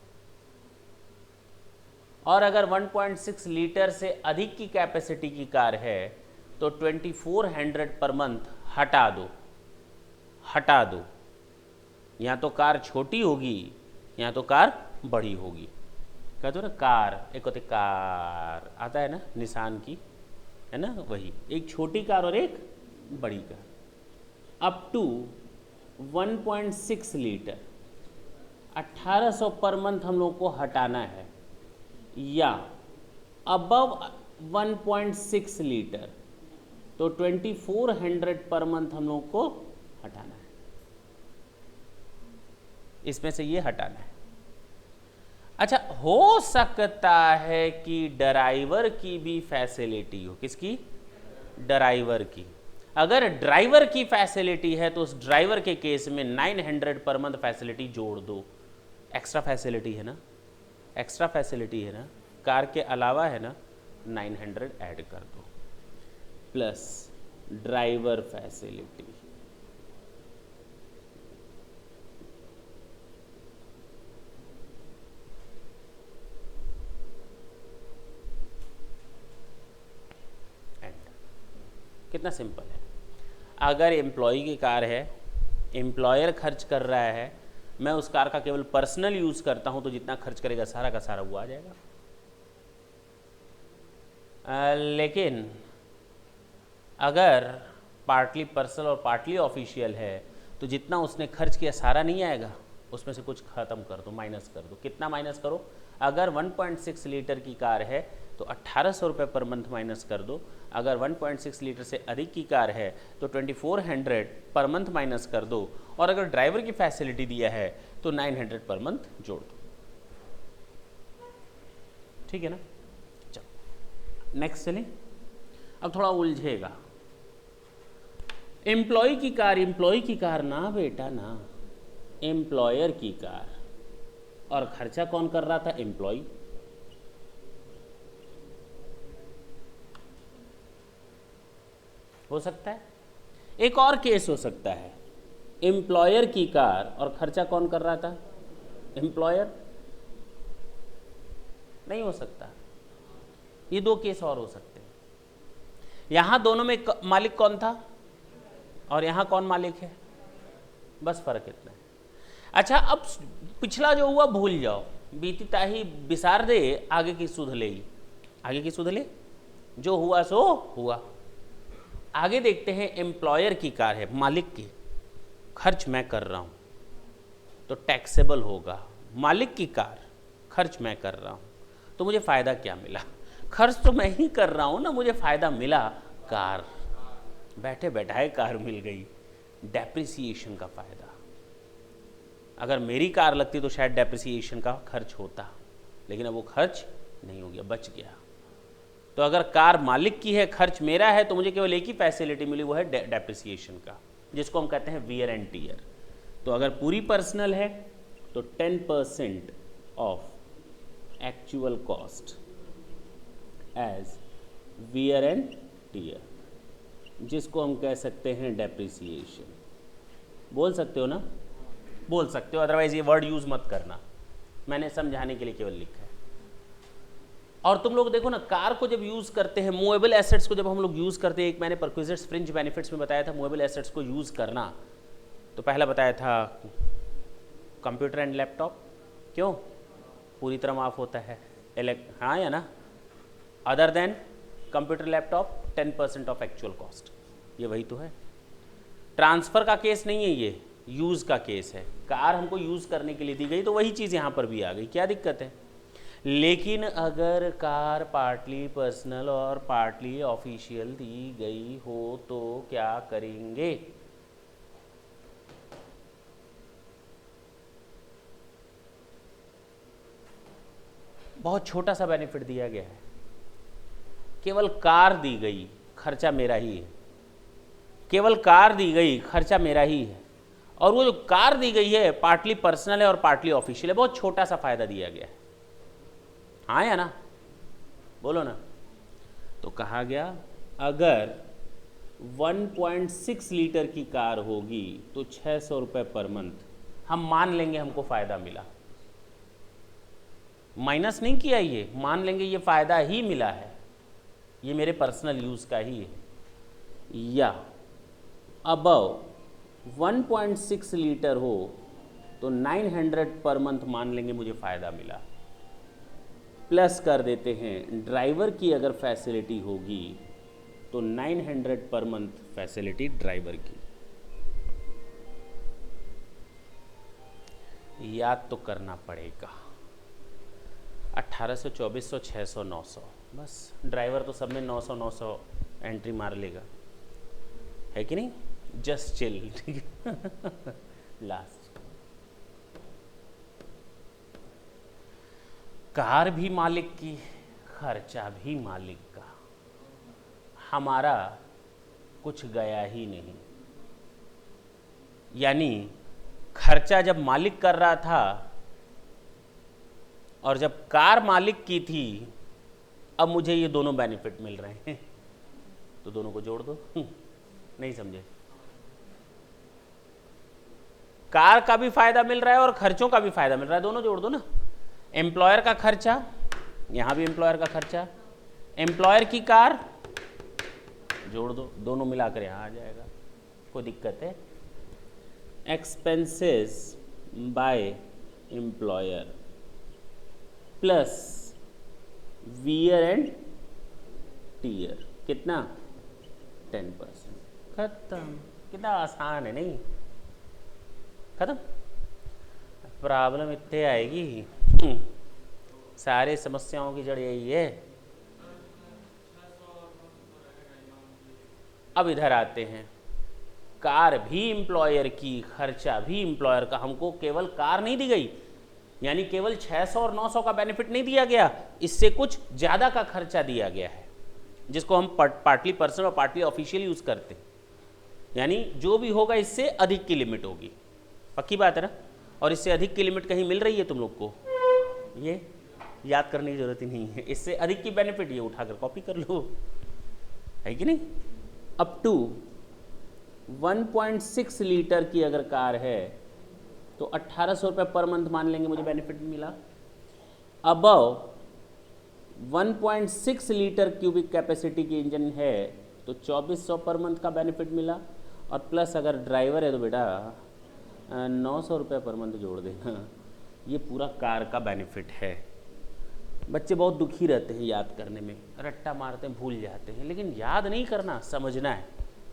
और अगर 1.6 लीटर से अधिक की कैपेसिटी की कार है तो 2400 पर मंथ हटा दो, हटा दो। या तो कार छोटी होगी या तो कार बड़ी होगी। कहते हो ना कार, एक होती कार आता है ना निसान की, है ना, वही एक छोटी कार और एक बड़ी car. Up to 1.6 litre 1800 per month हम लोग को हटाना है, या अबव 1.6 लीटर तो 2400 पर मंथ हम लोग को हटाना है। इसमें से ये हटाना है। अच्छा, हो सकता है कि ड्राइवर की भी फैसिलिटी हो। किसकी? ड्राइवर की। अगर ड्राइवर की फैसिलिटी है तो उस ड्राइवर के केस में 900 पर मंथ फैसिलिटी जोड़ दो। एक्स्ट्रा फैसिलिटी है ना, एक्स्ट्रा फैसिलिटी है ना, कार के अलावा है ना, 900 ऐड कर दो प्लस ड्राइवर फैसिलिटी। कितना सिंपल है। अगर एम्प्लॉय की कार है, एम्प्लॉयर खर्च कर रहा है, मैं उस कार का केवल पर्सनल यूज़ करता हूं तो जितना खर्च करेगा सारा का सारा वो आ जाएगा। लेकिन अगर पार्टली पर्सनल और पार्टली ऑफिशियल है तो जितना उसने खर्च किया सारा नहीं आएगा, उसमें से कुछ ख़त्म कर दो, माइनस कर दो। कितना माइनस करो? अगर 1.6 लीटर की कार है तो 1800 रुपये पर मंथ माइनस कर दो। अगर 1.6 लीटर से अधिक की कार है तो 2400 पर मंथ माइनस कर दो। और अगर ड्राइवर की फैसिलिटी दिया है तो 900 पर मंथ जोड़ दो। ठीक है ना? चलो नेक्स्ट चलें। अब थोड़ा उलझेगा। एम्प्लॉय की कार, एम्प्लॉय की कार ना बेटा ना, एम्प्लॉयर की कार। और खर्चा कौन कर रहा था? एम्प्लॉय। हो सकता है एक और केस हो सकता है, एम्प्लॉयर की कार और खर्चा कौन कर रहा था? एम्प्लॉयर। नहीं हो सकता। ये दो केस और हो सकते हैं। यहां दोनों में मालिक कौन था और यहां कौन मालिक है, बस फर्क इतना है। अच्छा, अब पिछला जो हुआ भूल जाओ, बीती ताही बिसार दे, आगे की सुध ले। आगे की सुध ले, जो हुआ सो हुआ। आगे देखते हैं। एम्प्लॉयर की कार है, मालिक की, खर्च मैं कर रहा हूं तो टैक्सेबल होगा। मालिक की कार, खर्च मैं कर रहा हूं तो मुझे फायदा क्या मिला? खर्च तो मैं ही कर रहा हूं ना, मुझे फायदा मिला कार, बैठे बैठाए कार मिल गई, डेप्रिसिएशन का फायदा। अगर मेरी कार लगती तो शायद डेप्रिसिएशन का खर्च होता, लेकिन अब वो खर्च नहीं हो गया, बच गया। तो अगर कार मालिक की है, खर्च मेरा है, तो मुझे केवल एक ही फैसिलिटी मिली, वो है डेप्रिसिएशन का, जिसको हम कहते हैं वियर एंड टीयर। तो अगर पूरी पर्सनल है तो 10% of actual cost as wear and tear, जिसको हम कह सकते हैं डेप्रिसिएशन। बोल सकते हो ना? बोल सकते हो, अदरवाइज ये वर्ड यूज मत करना, मैंने समझाने के लिए केवल लिखा है। और तुम लोग देखो ना, कार को जब यूज करते हैं, मूवेबल एसेट्स को जब हम लोग यूज करते हैं, एक मैंने परक्विजिट्स फ्रिंज बेनिफिट्स में बताया था मूवेबल एसेट्स को यूज करना, तो पहला बताया था कंप्यूटर एंड लैपटॉप। क्यों? पूरी तरह माफ होता है, हाँ या ना? Other than computer laptop 10% of actual cost, ये वही तो है। ट्रांसफर का केस नहीं है, ये यूज का केस है। कार हमको यूज करने के लिए दी गई तो वही चीज़ यहाँ पर भी आ गई, क्या दिक्कत है? लेकिन अगर कार पार्टली पर्सनल और पार्टली ऑफिशियल दी गई हो तो क्या करेंगे? बहुत छोटा सा बेनिफिट दिया गया है, केवल कार दी गई, खर्चा मेरा ही है, केवल कार दी गई, खर्चा मेरा ही है। और वो जो कार दी गई है पार्टली पर्सनल है और पार्टली ऑफिशियल है, बहुत छोटा सा फायदा दिया गया है। हाँ या ना, बोलो ना। तो कहा गया अगर 1.6 लीटर की कार होगी तो 600 रुपये पर मंथ, हम मान लेंगे हमको फायदा मिला, माइनस नहीं किया, ये मान लेंगे ये फायदा ही मिला है, ये मेरे पर्सनल यूज का ही है। या अबव 1.6 लीटर हो तो 900 पर मंथ मान लेंगे मुझे फ़ायदा मिला, प्लस कर देते हैं ड्राइवर की अगर फैसिलिटी होगी तो 900 पर मंथ फैसिलिटी ड्राइवर की। याद तो करना पड़ेगा, 1800, 2400, 600, 900, बस ड्राइवर तो सब में 900 900 एंट्री मार लेगा, है कि नहीं? जस्ट चिल, ठीक है। लास्ट, कार भी मालिक की, खर्चा भी मालिक का, हमारा कुछ गया ही नहीं। यानी खर्चा जब मालिक कर रहा था और जब कार मालिक की थी, अब मुझे ये दोनों बेनिफिट मिल रहे हैं, तो दोनों को जोड़ दो। नहीं समझे? कार का भी फायदा मिल रहा है और खर्चों का भी फायदा मिल रहा है, दोनों जोड़ दो ना। एम्प्लॉयर का खर्चा, यहां भी एम्प्लॉयर का खर्चा, एम्प्लॉयर की कार, जोड़ दो, दोनों मिलाकर यहां आ जाएगा, कोई दिक्कत है? Expenses by employer plus wear and tear, कितना? 10%। खत्म। कितना आसान है, नहीं? खत्म। प्रॉब्लम इतने आएगी, सारे समस्याओं की जड़ यही है। अब इधर आते हैं, कार भी एम्प्लॉयर की, खर्चा भी एम्प्लॉयर का। हमको केवल कार नहीं दी गई, यानी केवल 600 और 900 का बेनिफिट नहीं दिया गया, इससे कुछ ज़्यादा का खर्चा दिया गया है, जिसको हम पार्टली पर्सनल और पार्टली ऑफिशियल यूज़ करते हैं। यानी जो भी होगा इससे अधिक की लिमिट होगी, पक्की बात है ना? और इससे अधिक की लिमिट कहीं मिल रही है तुम लोग को? ये याद करने की जरूरत ही नहीं है, इससे अधिक की बेनिफिट ये उठाकर कॉपी कर लो, है कि नहीं? अप टू 1.6 लीटर की अगर कार है तो 1800 रुपये पर मंथ मान लेंगे मुझे बेनिफिट मिला। अबव 1.6 लीटर क्यूबिक कैपेसिटी की इंजन है तो 2400 पर मंथ का बेनिफिट मिला, और प्लस अगर ड्राइवर है तो बेटा 900 रुपये पर मंथ जोड़ देना। ये पूरा कार का बेनिफिट है। बच्चे बहुत दुखी रहते हैं याद करने में, रट्टा मारते हैं, भूल जाते हैं, लेकिन याद नहीं करना, समझना है।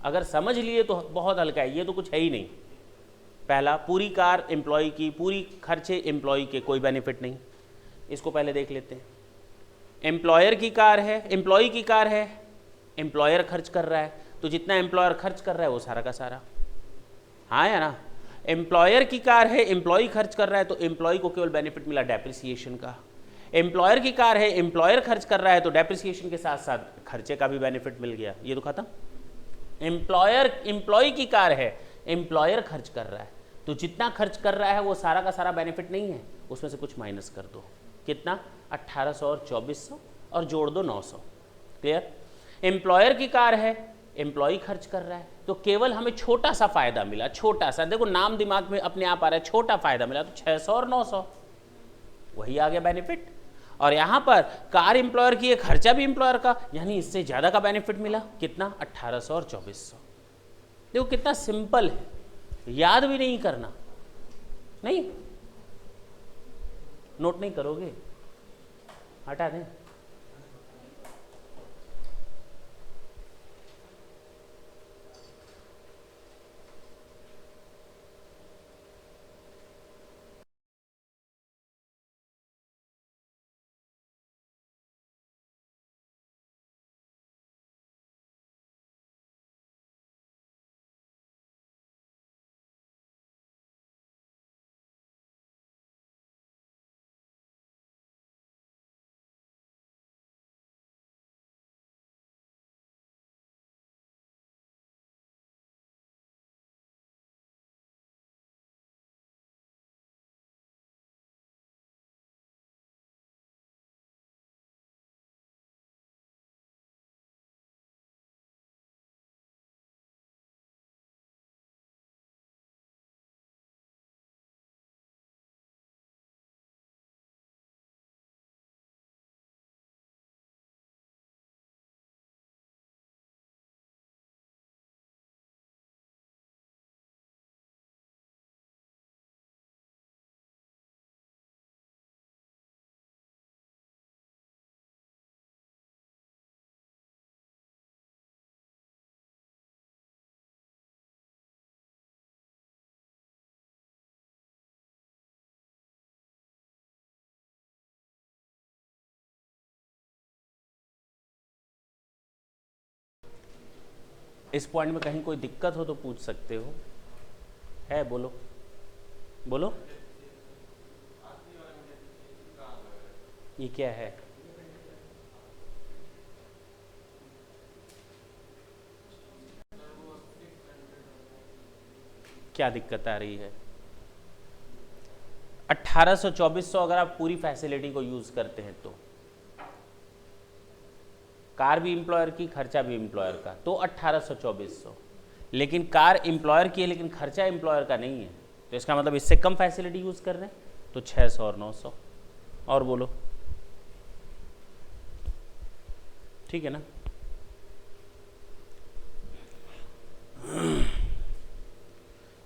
अगर समझ लिए तो बहुत हल्का है, ये तो कुछ है ही नहीं। पहला, पूरी कार एम्प्लॉय की, पूरी खर्चे एम्प्लॉय के, कोई बेनिफिट नहीं। इसको पहले देख लेते हैं। एम्प्लॉयर की कार है, एम्प्लॉय की कार है, एम्प्लॉयर खर्च कर रहा है, तो जितना एम्प्लॉयर खर्च कर रहा है वो सारा का सारा, हाँ या ना? एम्प्लॉयर की कार है, एम्प्लॉय खर्च कर रहा है, तो एम्प्लॉय को केवल बेनिफिट मिला डेप्रिसिएशन का। एम्प्लॉयर की कार है, एम्प्लॉयर खर्च कर रहा है, तो डेप्रिसिएशन के साथ साथ खर्चे का भी बेनिफिट मिल गया, ये तो खत्म। एम्प्लॉय की कार है, एम्प्लॉयर खर्च कर रहा है, तो जितना खर्च कर रहा है वो सारा का सारा बेनिफिट नहीं है, उसमें से कुछ माइनस कर दो, कितना? 1800 और 2400, और जोड़ दो 900। क्लियर? एम्प्लॉयर की कार है, एम्प्लॉय खर्च कर रहा है, तो केवल हमें छोटा सा फायदा मिला, छोटा सा, देखो नाम दिमाग में अपने आप आ रहा है, छोटा फायदा मिला, तो 600 और 900 वही आ गया बेनिफिट। और यहां पर कार एम्प्लॉयर की है, खर्चा भी एम्प्लॉयर का, यानी इससे ज्यादा का बेनिफिट मिला, कितना? 1800 और 2400। देखो कितना सिंपल है, याद भी नहीं करना। नहीं नोट नहीं करोगे, हटा दें। इस पॉइंट में कहीं कोई दिक्कत हो तो पूछ सकते हो। है, बोलो बोलो। ये क्या है? क्या दिक्कत आ रही है? 1800-2400 अगर आप पूरी फैसिलिटी को यूज करते हैं तो कार भी एम्प्लॉयर की, खर्चा भी एम्प्लॉयर का, तो 1800-2400। लेकिन कार एम्प्लॉयर की है लेकिन खर्चा एम्प्लॉयर का नहीं है, तो इसका मतलब इससे कम फैसिलिटी यूज कर रहे हैं, तो 600 और 900। और बोलो, ठीक है ना?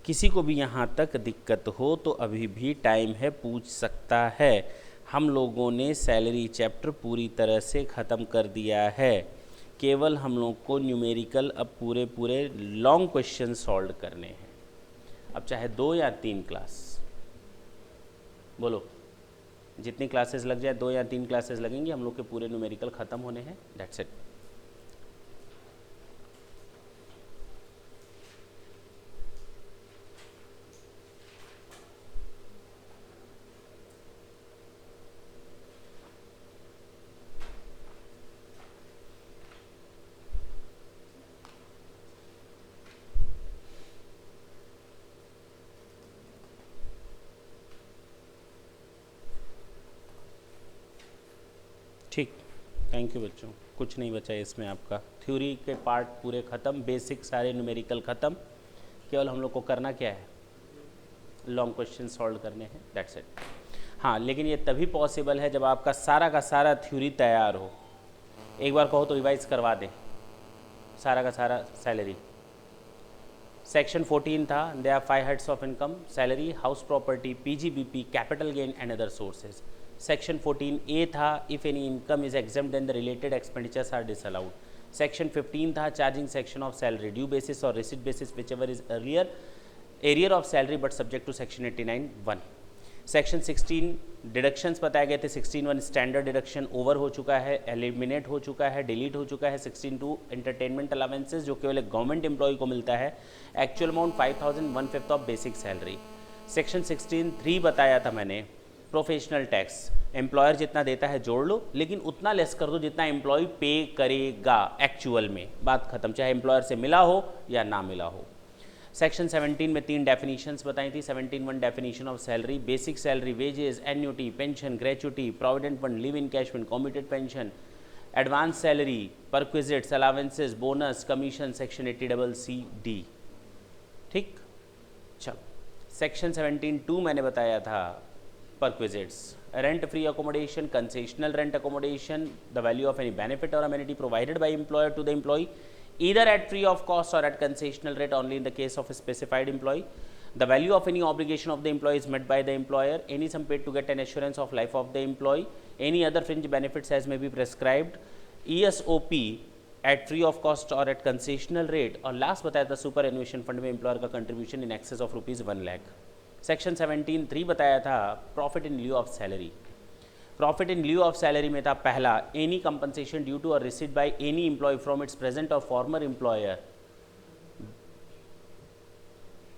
किसी को भी यहाँ तक दिक्कत हो तो अभी भी टाइम है, पूछ सकता है। हम लोगों ने सैलरी चैप्टर पूरी तरह से ख़त्म कर दिया है, केवल हम लोग को न्यूमेरिकल अब पूरे लॉन्ग क्वेश्चन सॉल्व करने हैं। अब चाहे 2 या 3 क्लास, बोलो जितनी क्लासेस लग जाए, 2 या 3 क्लासेस लगेंगी, हम लोग के पूरे न्यूमेरिकल ख़त्म होने हैं। That's it. ठीक, थैंक यू बच्चों। कुछ नहीं बचा है इसमें आपका, थ्योरी के पार्ट पूरे ख़त्म, बेसिक सारे न्यूमेरिकल ख़त्म, केवल हम लोग को करना क्या है, लॉन्ग क्वेश्चन सॉल्व करने हैं। That's it. हाँ, लेकिन ये तभी पॉसिबल है जब आपका सारा का सारा थ्योरी तैयार हो। एक बार कहो तो रिवाइज करवा दें सारा का सारा सैलरी। सेक्शन 14 था, they are 5 heads of income: salary, house property, PGBP, capital gain and other sources. Section 14A था, if any income is exempt then the related expenditures are disallowed. Section 15 था, charging section of salary, due basis और receipt basis which ever is arrear of salary but subject to section 89(1). Section 16 deductions बताए गए थे। 16(1) standard deduction over हो चुका है, eliminate हो चुका है, डिलीट हो चुका है। 16(2) एंटरटेनमेंट अलावेंसेज जो केवल एक गवर्नमेंट एम्प्लॉय को मिलता है, actual amount 5000, 1/5 of basic salary. Section 16(3) बताया था मैंने, प्रोफेशनल टैक्स, एम्प्लॉयर जितना देता है जोड़ लो, लेकिन उतना लेस कर दो जितना एम्प्लॉय पे करेगा एक्चुअल में, बात खत्म, चाहे एम्प्लॉयर से मिला हो या ना मिला हो। सेक्शन 17 में 3 डेफिनेशंस बताई थी। 17(1) definition of salary: basic salary, wages, annuity, pension, gratuity, provident fund, live in cash fund, commuted pension, advance salary, perquisites, allowances, bonus, commission. Section 80CC(D). ठीक, चलो। सेक्शन 17(2) मैंने बताया था, perquisites, rent free accommodation, concessional rent accommodation, the value of any benefit or amenity provided by employer to the employee either at free of cost or at concessional rate only in the case of a specified employee. The value of any obligation of the employee is met by the employer, any sum paid to get an assurance of life of the employee, any other fringe benefits as may be prescribed, ESOP at free of cost or at concessional rate, और last बताया था superannuation fund में employer का contribution in excess of ₹1 lakh. Section 17(3) बताया था, profit in lieu of salary. Profit in lieu of salary में था पहला, एनी कंपनसेशन ड्यू टू और received by any employee from its present और former employer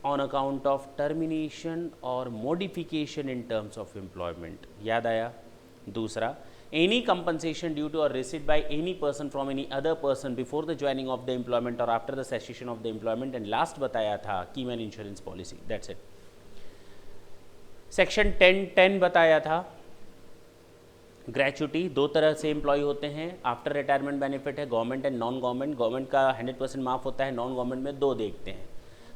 on account of termination और modification in terms of employment. याद आया? दूसरा, any compensation due to और received by any person from any other person before the joining of the employment और after the cessation of the employment. And last बताया था, keyman insurance policy. That's it. Section 10(10) बताया था, gratuity, 2 तरह से employ होते हैं, आफ्टर रिटायरमेंट बेनिफिट है, government and non government. Government का 100% माफ होता है, नॉन गवर्नमेंट में 2 देखते हैं।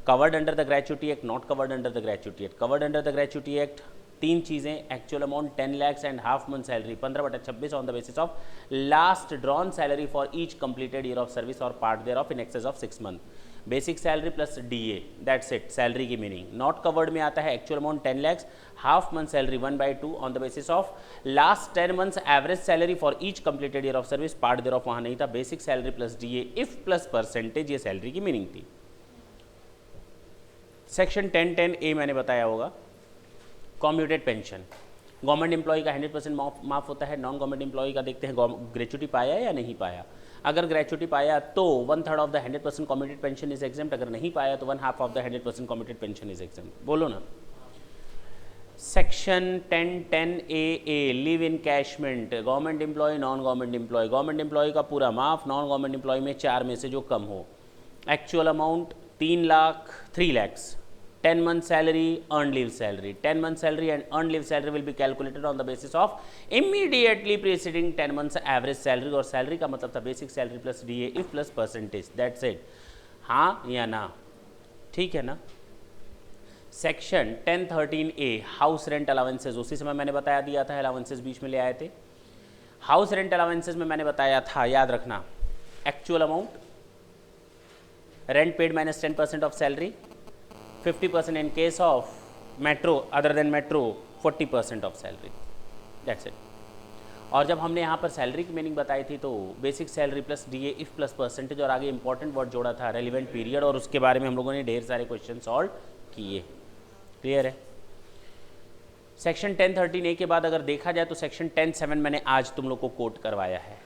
Covered under the gratuity act, not covered under the gratuity act. Covered under the gratuity act 3 चीज़ें, actual amount 10 lakhs and half month salary 15/26 on the basis of last drawn salary for each completed year of service और part thereof in excess of 6 months। Basic salary plus DA, that's it, salary की मीनिंग। Not covered में आता है actual amount 10 lakhs, half month salary 1/2 on the basis of last 10 months average salary for each completed year of service, part thereof वहाँ नहीं था। Basic salary plus DA if plus percentage, ये सैलरी की meaning थी। Section 10(10)A मैंने बताया होगा, कॉम्यूटेड पेंशन। गवर्नमेंट एम्प्लॉय का 100% माफ होता है, नॉन गवर्नमेंट एम्प्लॉय का देखते हैं ग्रेचुटी पाया या नहीं पाया। अगर ग्रेचुटी पाया तो 1/3 of the 100% committed pension is exempt, अगर नहीं पाया तो 1/2 of the 100% committed pension is exempt. बोलो ना। Section 10(10)AA leave encashment, government employ non government employ, government employ का पूरा माफ, नॉन गवर्नमेंट एम्प्लॉय में 4 में से जो कम हो। Actual amount 3 lakhs, 10 month salary, earned leave salary, 10 month salary and earned leave salary will be calculated on the basis of immediately preceding 10 months average salary, और salary का मतलब था basic salary plus DA if plus percentage, that's it। हाँ या ना, ठीक है ना। Section 10(13)A house rent allowances, उसी समय मैंने बताया दिया था, अलाउंसेज बीच में ले आए थे। हाउस रेंट अलाउंसेज में मैंने बताया था, याद रखना, actual amount, rent paid minus 10% of salary, 50% in case of metro, other than metro 40% of salary, that's it. और जब हमने यहाँ पर सैलरी की मीनिंग बताई थी तो basic salary plus DA if plus percentage, और आगे इंपॉर्टेंट वर्ड जोड़ा था रेलिवेंट पीरियड, और उसके बारे में हम लोगों ने ढेर सारे क्वेश्चन सॉल्व किए। क्लियर है। सेक्शन 10(13)A के बाद अगर देखा जाए तो सेक्शन 10(7) मैंने आज तुम लोग को कोट करवाया है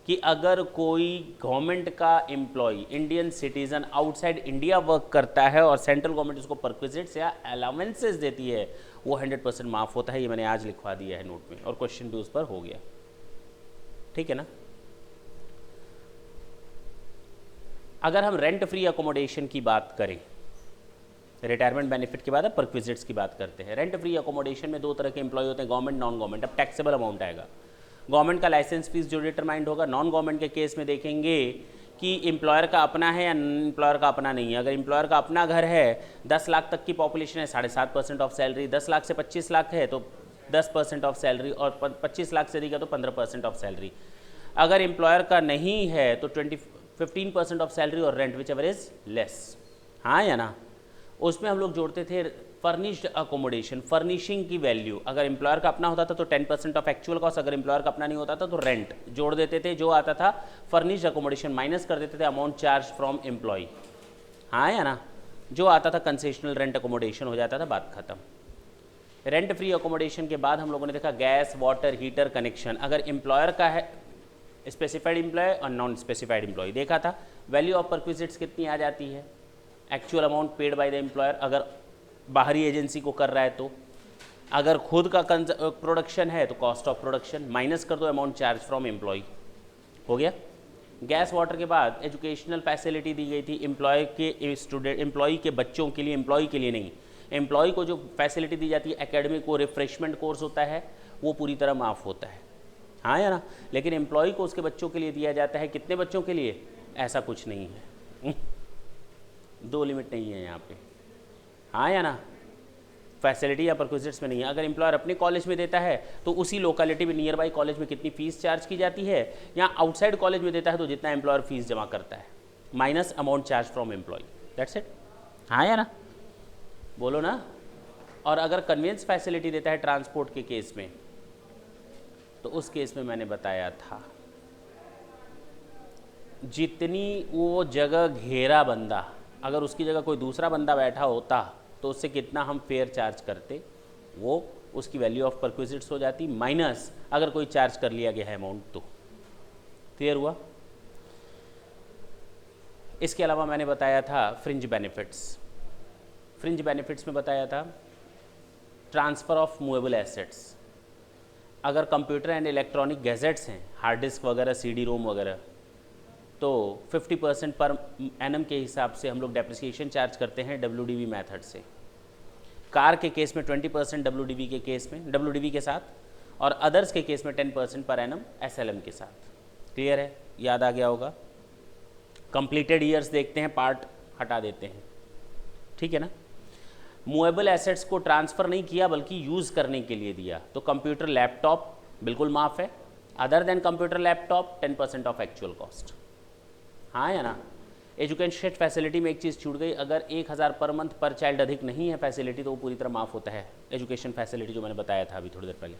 कि अगर कोई गवर्नमेंट का employ Indian citizen outside India work करता है और सेंट्रल गवर्नमेंट उसको परक्विजिट्स या अलाउंसेस देती है, वो 100% माफ होता है। ये मैंने आज लिखवा दिया है नोट में, और क्वेश्चन भी उस पर हो गया, ठीक है ना। अगर हम रेंट फ्री अकोमोडेशन की बात करें, रिटायरमेंट बेनिफिट के बाद अब परक्विजिट्स की बात करते हैं। रेंट फ्री अकोमोडेशन में 2 तरह के एम्प्लॉय होते हैं, गवर्नमेंट नॉन गवर्नमेंट। अब टैक्सेबल अमाउंट आएगा, गवर्नमेंट का लाइसेंस फीस जो डिटरमाइंड होगा, नॉन गवर्नमेंट के केस में देखेंगे कि एम्प्लॉयर का अपना है या एम्प्लॉयर का अपना नहीं है। अगर एम्प्लॉयर का अपना घर है, 10 लाख तक की पॉपुलेशन है, 7.5% ऑफ सैलरी, 10 लाख से 25 लाख है तो 10% ऑफ सैलरी, और 25 लाख से अधिक है तो 15% ऑफ सैलरी। अगर एम्प्लॉयर का नहीं है तो 15% ऑफ सैलरी और rent which ever is less. हाँ या ना। उसमें हम लोग जोड़ते थे फर्निश्ड अकोमोडेशन, फर्निशिंग की वैल्यू। अगर एम्प्लॉयर का अपना होता था तो 10% ऑफ एक्चुअल कॉस्ट, अगर एम्प्लॉयर का अपना नहीं होता था तो रेंट जोड़ देते थे, जो आता था फर्निश्ड अकोमोडेशन माइनस कर देते थे अमाउंट चार्ज फ्रॉम एम्प्लॉय। हाँ या ना। जो आता था कंसेशनल रेंट अकोमोडेशन हो जाता था, बात खत्म। रेंट फ्री अकोमोडेशन के बाद हम लोगों ने देखा गैस वाटर हीटर कनेक्शन। अगर एम्प्लॉयर का है स्पेसिफाइड एम्प्लॉय और नॉन स्पेसिफाइड एम्प्लॉय, देखा था वैल्यू ऑफ परक्विजिट्स कितनी आ जाती है, actual amount paid by the employer अगर बाहरी एजेंसी को कर रहा है तो, अगर खुद का प्रोडक्शन है तो कॉस्ट ऑफ प्रोडक्शन माइनस कर दो अमाउंट चार्ज फ्रॉम एम्प्लॉय, हो गया। गैस वाटर के बाद एजुकेशनल फैसिलिटी दी गई थी एम्प्लॉय के स्टूडेंट, एम्प्लॉय के बच्चों के लिए, एम्प्लॉय के लिए नहीं। एम्प्लॉय को जो फैसिलिटी दी जाती है एकेडमिक को रिफ्रेशमेंट कोर्स होता है, वो पूरी तरह माफ़ होता है। हाँ या ना। लेकिन एम्प्लॉय को उसके बच्चों के लिए दिया जाता है, कितने बच्चों के लिए, ऐसा कुछ नहीं है, 2 लिमिट नहीं है यहाँ पे। हाँ या ना। फैसिलिटी या परक्विजिट्स में नहीं है। अगर एम्प्लॉयर अपने कॉलेज में देता है तो उसी लोकेलिटी में नियर बाई कॉलेज में कितनी फीस चार्ज की जाती है, या आउटसाइड कॉलेज में देता है तो जितना एम्प्लॉयर फीस जमा करता है minus amount charge from employ, that's it. हाँ या ना, बोलो ना। और अगर कन्वेंस फैसिलिटी देता है ट्रांसपोर्ट के केस में, तो उस केस में मैंने बताया था जितनी वो जगह घेरा बंदा, अगर उसकी जगह कोई दूसरा बंदा बैठा होता तो उससे कितना हम फेयर चार्ज करते, वो उसकी वैल्यू ऑफ परक्विजिट्स हो जाती, माइनस अगर कोई चार्ज कर लिया गया है अमाउंट तो। क्लियर हुआ। इसके अलावा मैंने बताया था फ्रिंज बेनिफिट्स। फ्रिंज बेनिफिट्स में बताया था ट्रांसफ़र ऑफ मूवेबल एसेट्स। अगर कंप्यूटर एंड इलेक्ट्रॉनिक गैजेट्स हैं, हार्ड डिस्क वगैरह, CD रोम वगैरह, तो 50% पर एनम के हिसाब से हम लोग डेप्रिसिएशन चार्ज करते हैं WDV मेथड से। कार के केस में 20% WDV के केस में, WDV के साथ, और अदर्स के केस में 10% पर एनम SLM के साथ। क्लियर है, याद आ गया होगा। कंप्लीटेड ईयर्स देखते हैं, पार्ट हटा देते हैं, ठीक है ना। मूवेबल एसेट्स को ट्रांसफ़र नहीं किया बल्कि यूज़ करने के लिए दिया, तो कंप्यूटर लैपटॉप बिल्कुल माफ़ है। Other than computer laptop 10% of actual cost. हाँ या ना। एजुकेशन फैसिलिटी में एक चीज़ छूट गई, अगर 1000 पर मंथ पर चाइल्ड अधिक नहीं है फैसिलिटी तो वो पूरी तरह माफ़ होता है, एजुकेशन फैसिलिटी जो मैंने बताया था अभी थोड़ी देर पहले।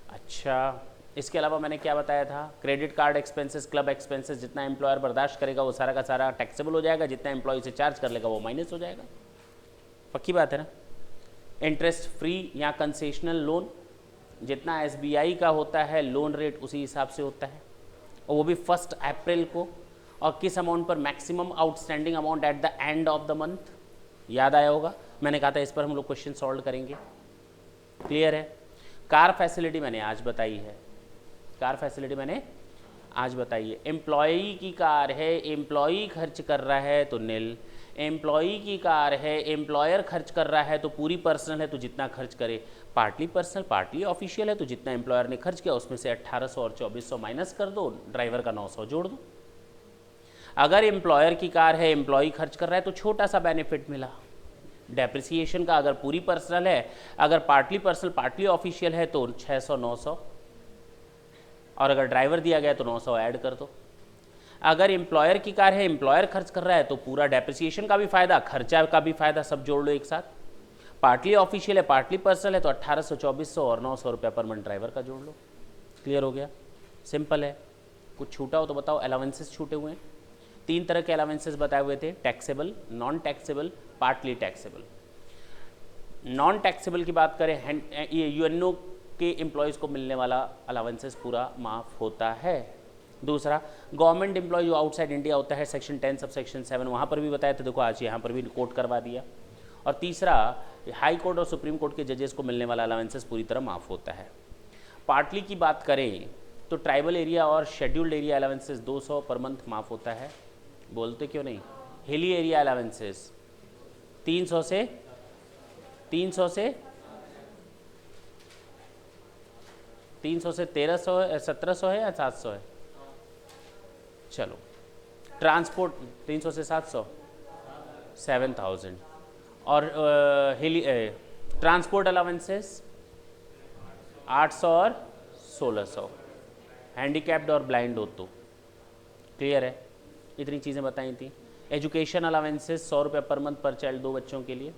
अच्छा, इसके अलावा मैंने क्या बताया था, credit card expenses, club expenses, जितना एम्प्लॉयर बर्दाश्त करेगा वो सारा का सारा टैक्सेबल हो जाएगा, जितना एम्प्लॉय से चार्ज कर लेगा वो माइनस हो जाएगा। पक्की बात है ना। इंटरेस्ट फ्री या कंसेशनल लोन, जितना SBI का होता है लोन रेट उसी हिसाब से होता है, और वो भी 1 अप्रैल को। और किस अमाउंट पर? Maximum outstanding amount at the end of the month. याद आया होगा, मैंने कहा था इस पर हम लोग क्वेश्चन सॉल्व करेंगे। क्लियर है? कार फैसिलिटी मैंने आज बताई है, कार फैसिलिटी मैंने आज बताई है। एम्प्लॉई की कार है, एम्प्लॉई खर्च कर रहा है तो निल। एम्प्लॉई की कार है, एम्प्लॉयर खर्च कर रहा है तो पूरी पर्सनल है तो जितना खर्च करे। पार्टली पर्सनल पार्टली ऑफिशियल है तो जितना एम्प्लॉयर ने खर्च किया उसमें से 1800 और 2400 माइनस कर दो, ड्राइवर का 900 जोड़ दो। अगर एम्प्लॉयर की कार है, एम्प्लॉई खर्च कर रहा है तो छोटा सा बेनिफिट मिला डेप्रिसिएशन का। अगर पूरी पर्सनल है, अगर पार्टली पर्सनल पार्टली ऑफिशियल है तो 600 900, और अगर ड्राइवर दिया गया तो 900 ऐड कर दो। अगर एम्प्लॉयर की कार है, एम्प्लॉयर खर्च कर रहा है तो पूरा डेप्रिसिएशन का भी फायदा, खर्चा का भी फायदा, सब जोड़ लो एक साथ। पार्टली ऑफिशियल है, पार्टली पर्सनल है तो 1800 2400 और 900 रुपया पर मंथ ड्राइवर का जोड़ लो। क्लियर हो गया? सिंपल है। कुछ छूटा हो तो बताओ। अलाउंसेस छूटे हुए हैं, 3 तरह के अलाउंसेस बताए हुए थे, taxable, non taxable, partly taxable. Non taxable की बात करें, ये UNO के एम्प्लॉयज़ को मिलने वाला अलाउंसेस पूरा माफ़ होता है। दूसरा, गवर्नमेंट एम्प्लॉय जो आउटसाइड इंडिया होता है, सेक्शन 10 सब सेक्शन 7 वहाँ पर भी बताया था, देखो आज यहाँ पर भी कोट करवा दिया। और तीसरा, हाई कोर्ट और सुप्रीम कोर्ट के जजेस को मिलने वाला अलाउंसेस पूरी तरह माफ़ होता है। पार्टली की बात करें तो ट्राइबल एरिया और scheduled area allowances 200 per month माफ़ होता है। बोलते क्यों नहीं? हिली एरिया अलाउंसेस 300 से 1300 है, 1700 है या 700 है? चलो, ट्रांसपोर्ट 300 से 700 7000। और हिली ट्रांसपोर्ट अलाउंसेस 800 और 1600, हैंडीकैप्ड और ब्लाइंड हो तो। क्लियर है? इतनी चीज़ें बताई थी। एजुकेशन अलाउंसेस 100 रुपये पर मंथ पर चाइल्ड 2 बच्चों के लिए,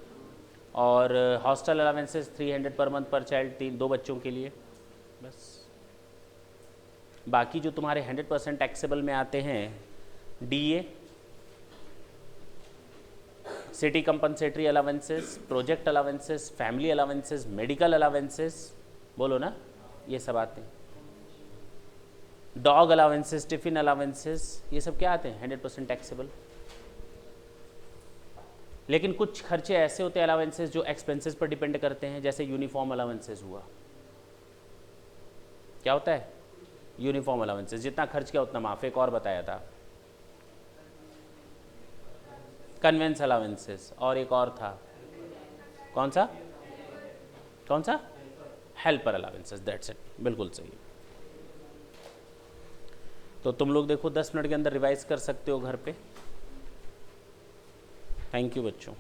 और हॉस्टल अलाउंसेस 300 पर मंथ पर चाइल्ड 2 बच्चों के लिए। बस बाकी जो तुम्हारे 100% टैक्सेबल में आते हैं, DA, city compensatory allowances, project allowances, family allowances, medical allowances, बोलो ना, ये सब आते हैं। डॉग अलाउंसेस, टिफिन अलाउंसेस, ये सब क्या आते हैं? 100% टैक्सेबल। लेकिन कुछ खर्चे ऐसे होते हैं अलाउंसेस जो एक्सपेंसेस पर डिपेंड करते हैं, जैसे यूनिफॉर्म अलाउंसेस हुआ। क्या होता है? यूनिफॉर्म अलाउंसेस, जितना खर्च किया उतना माफ। एक और बताया था, कन्वेंस अलाउंसेस, और एक और था, कौन सा? Helper allowances. दैट्स इट, बिल्कुल सही। तो तुम लोग देखो 10 मिनट के अंदर रिवाइज कर सकते हो घर पे। थैंक यू बच्चों।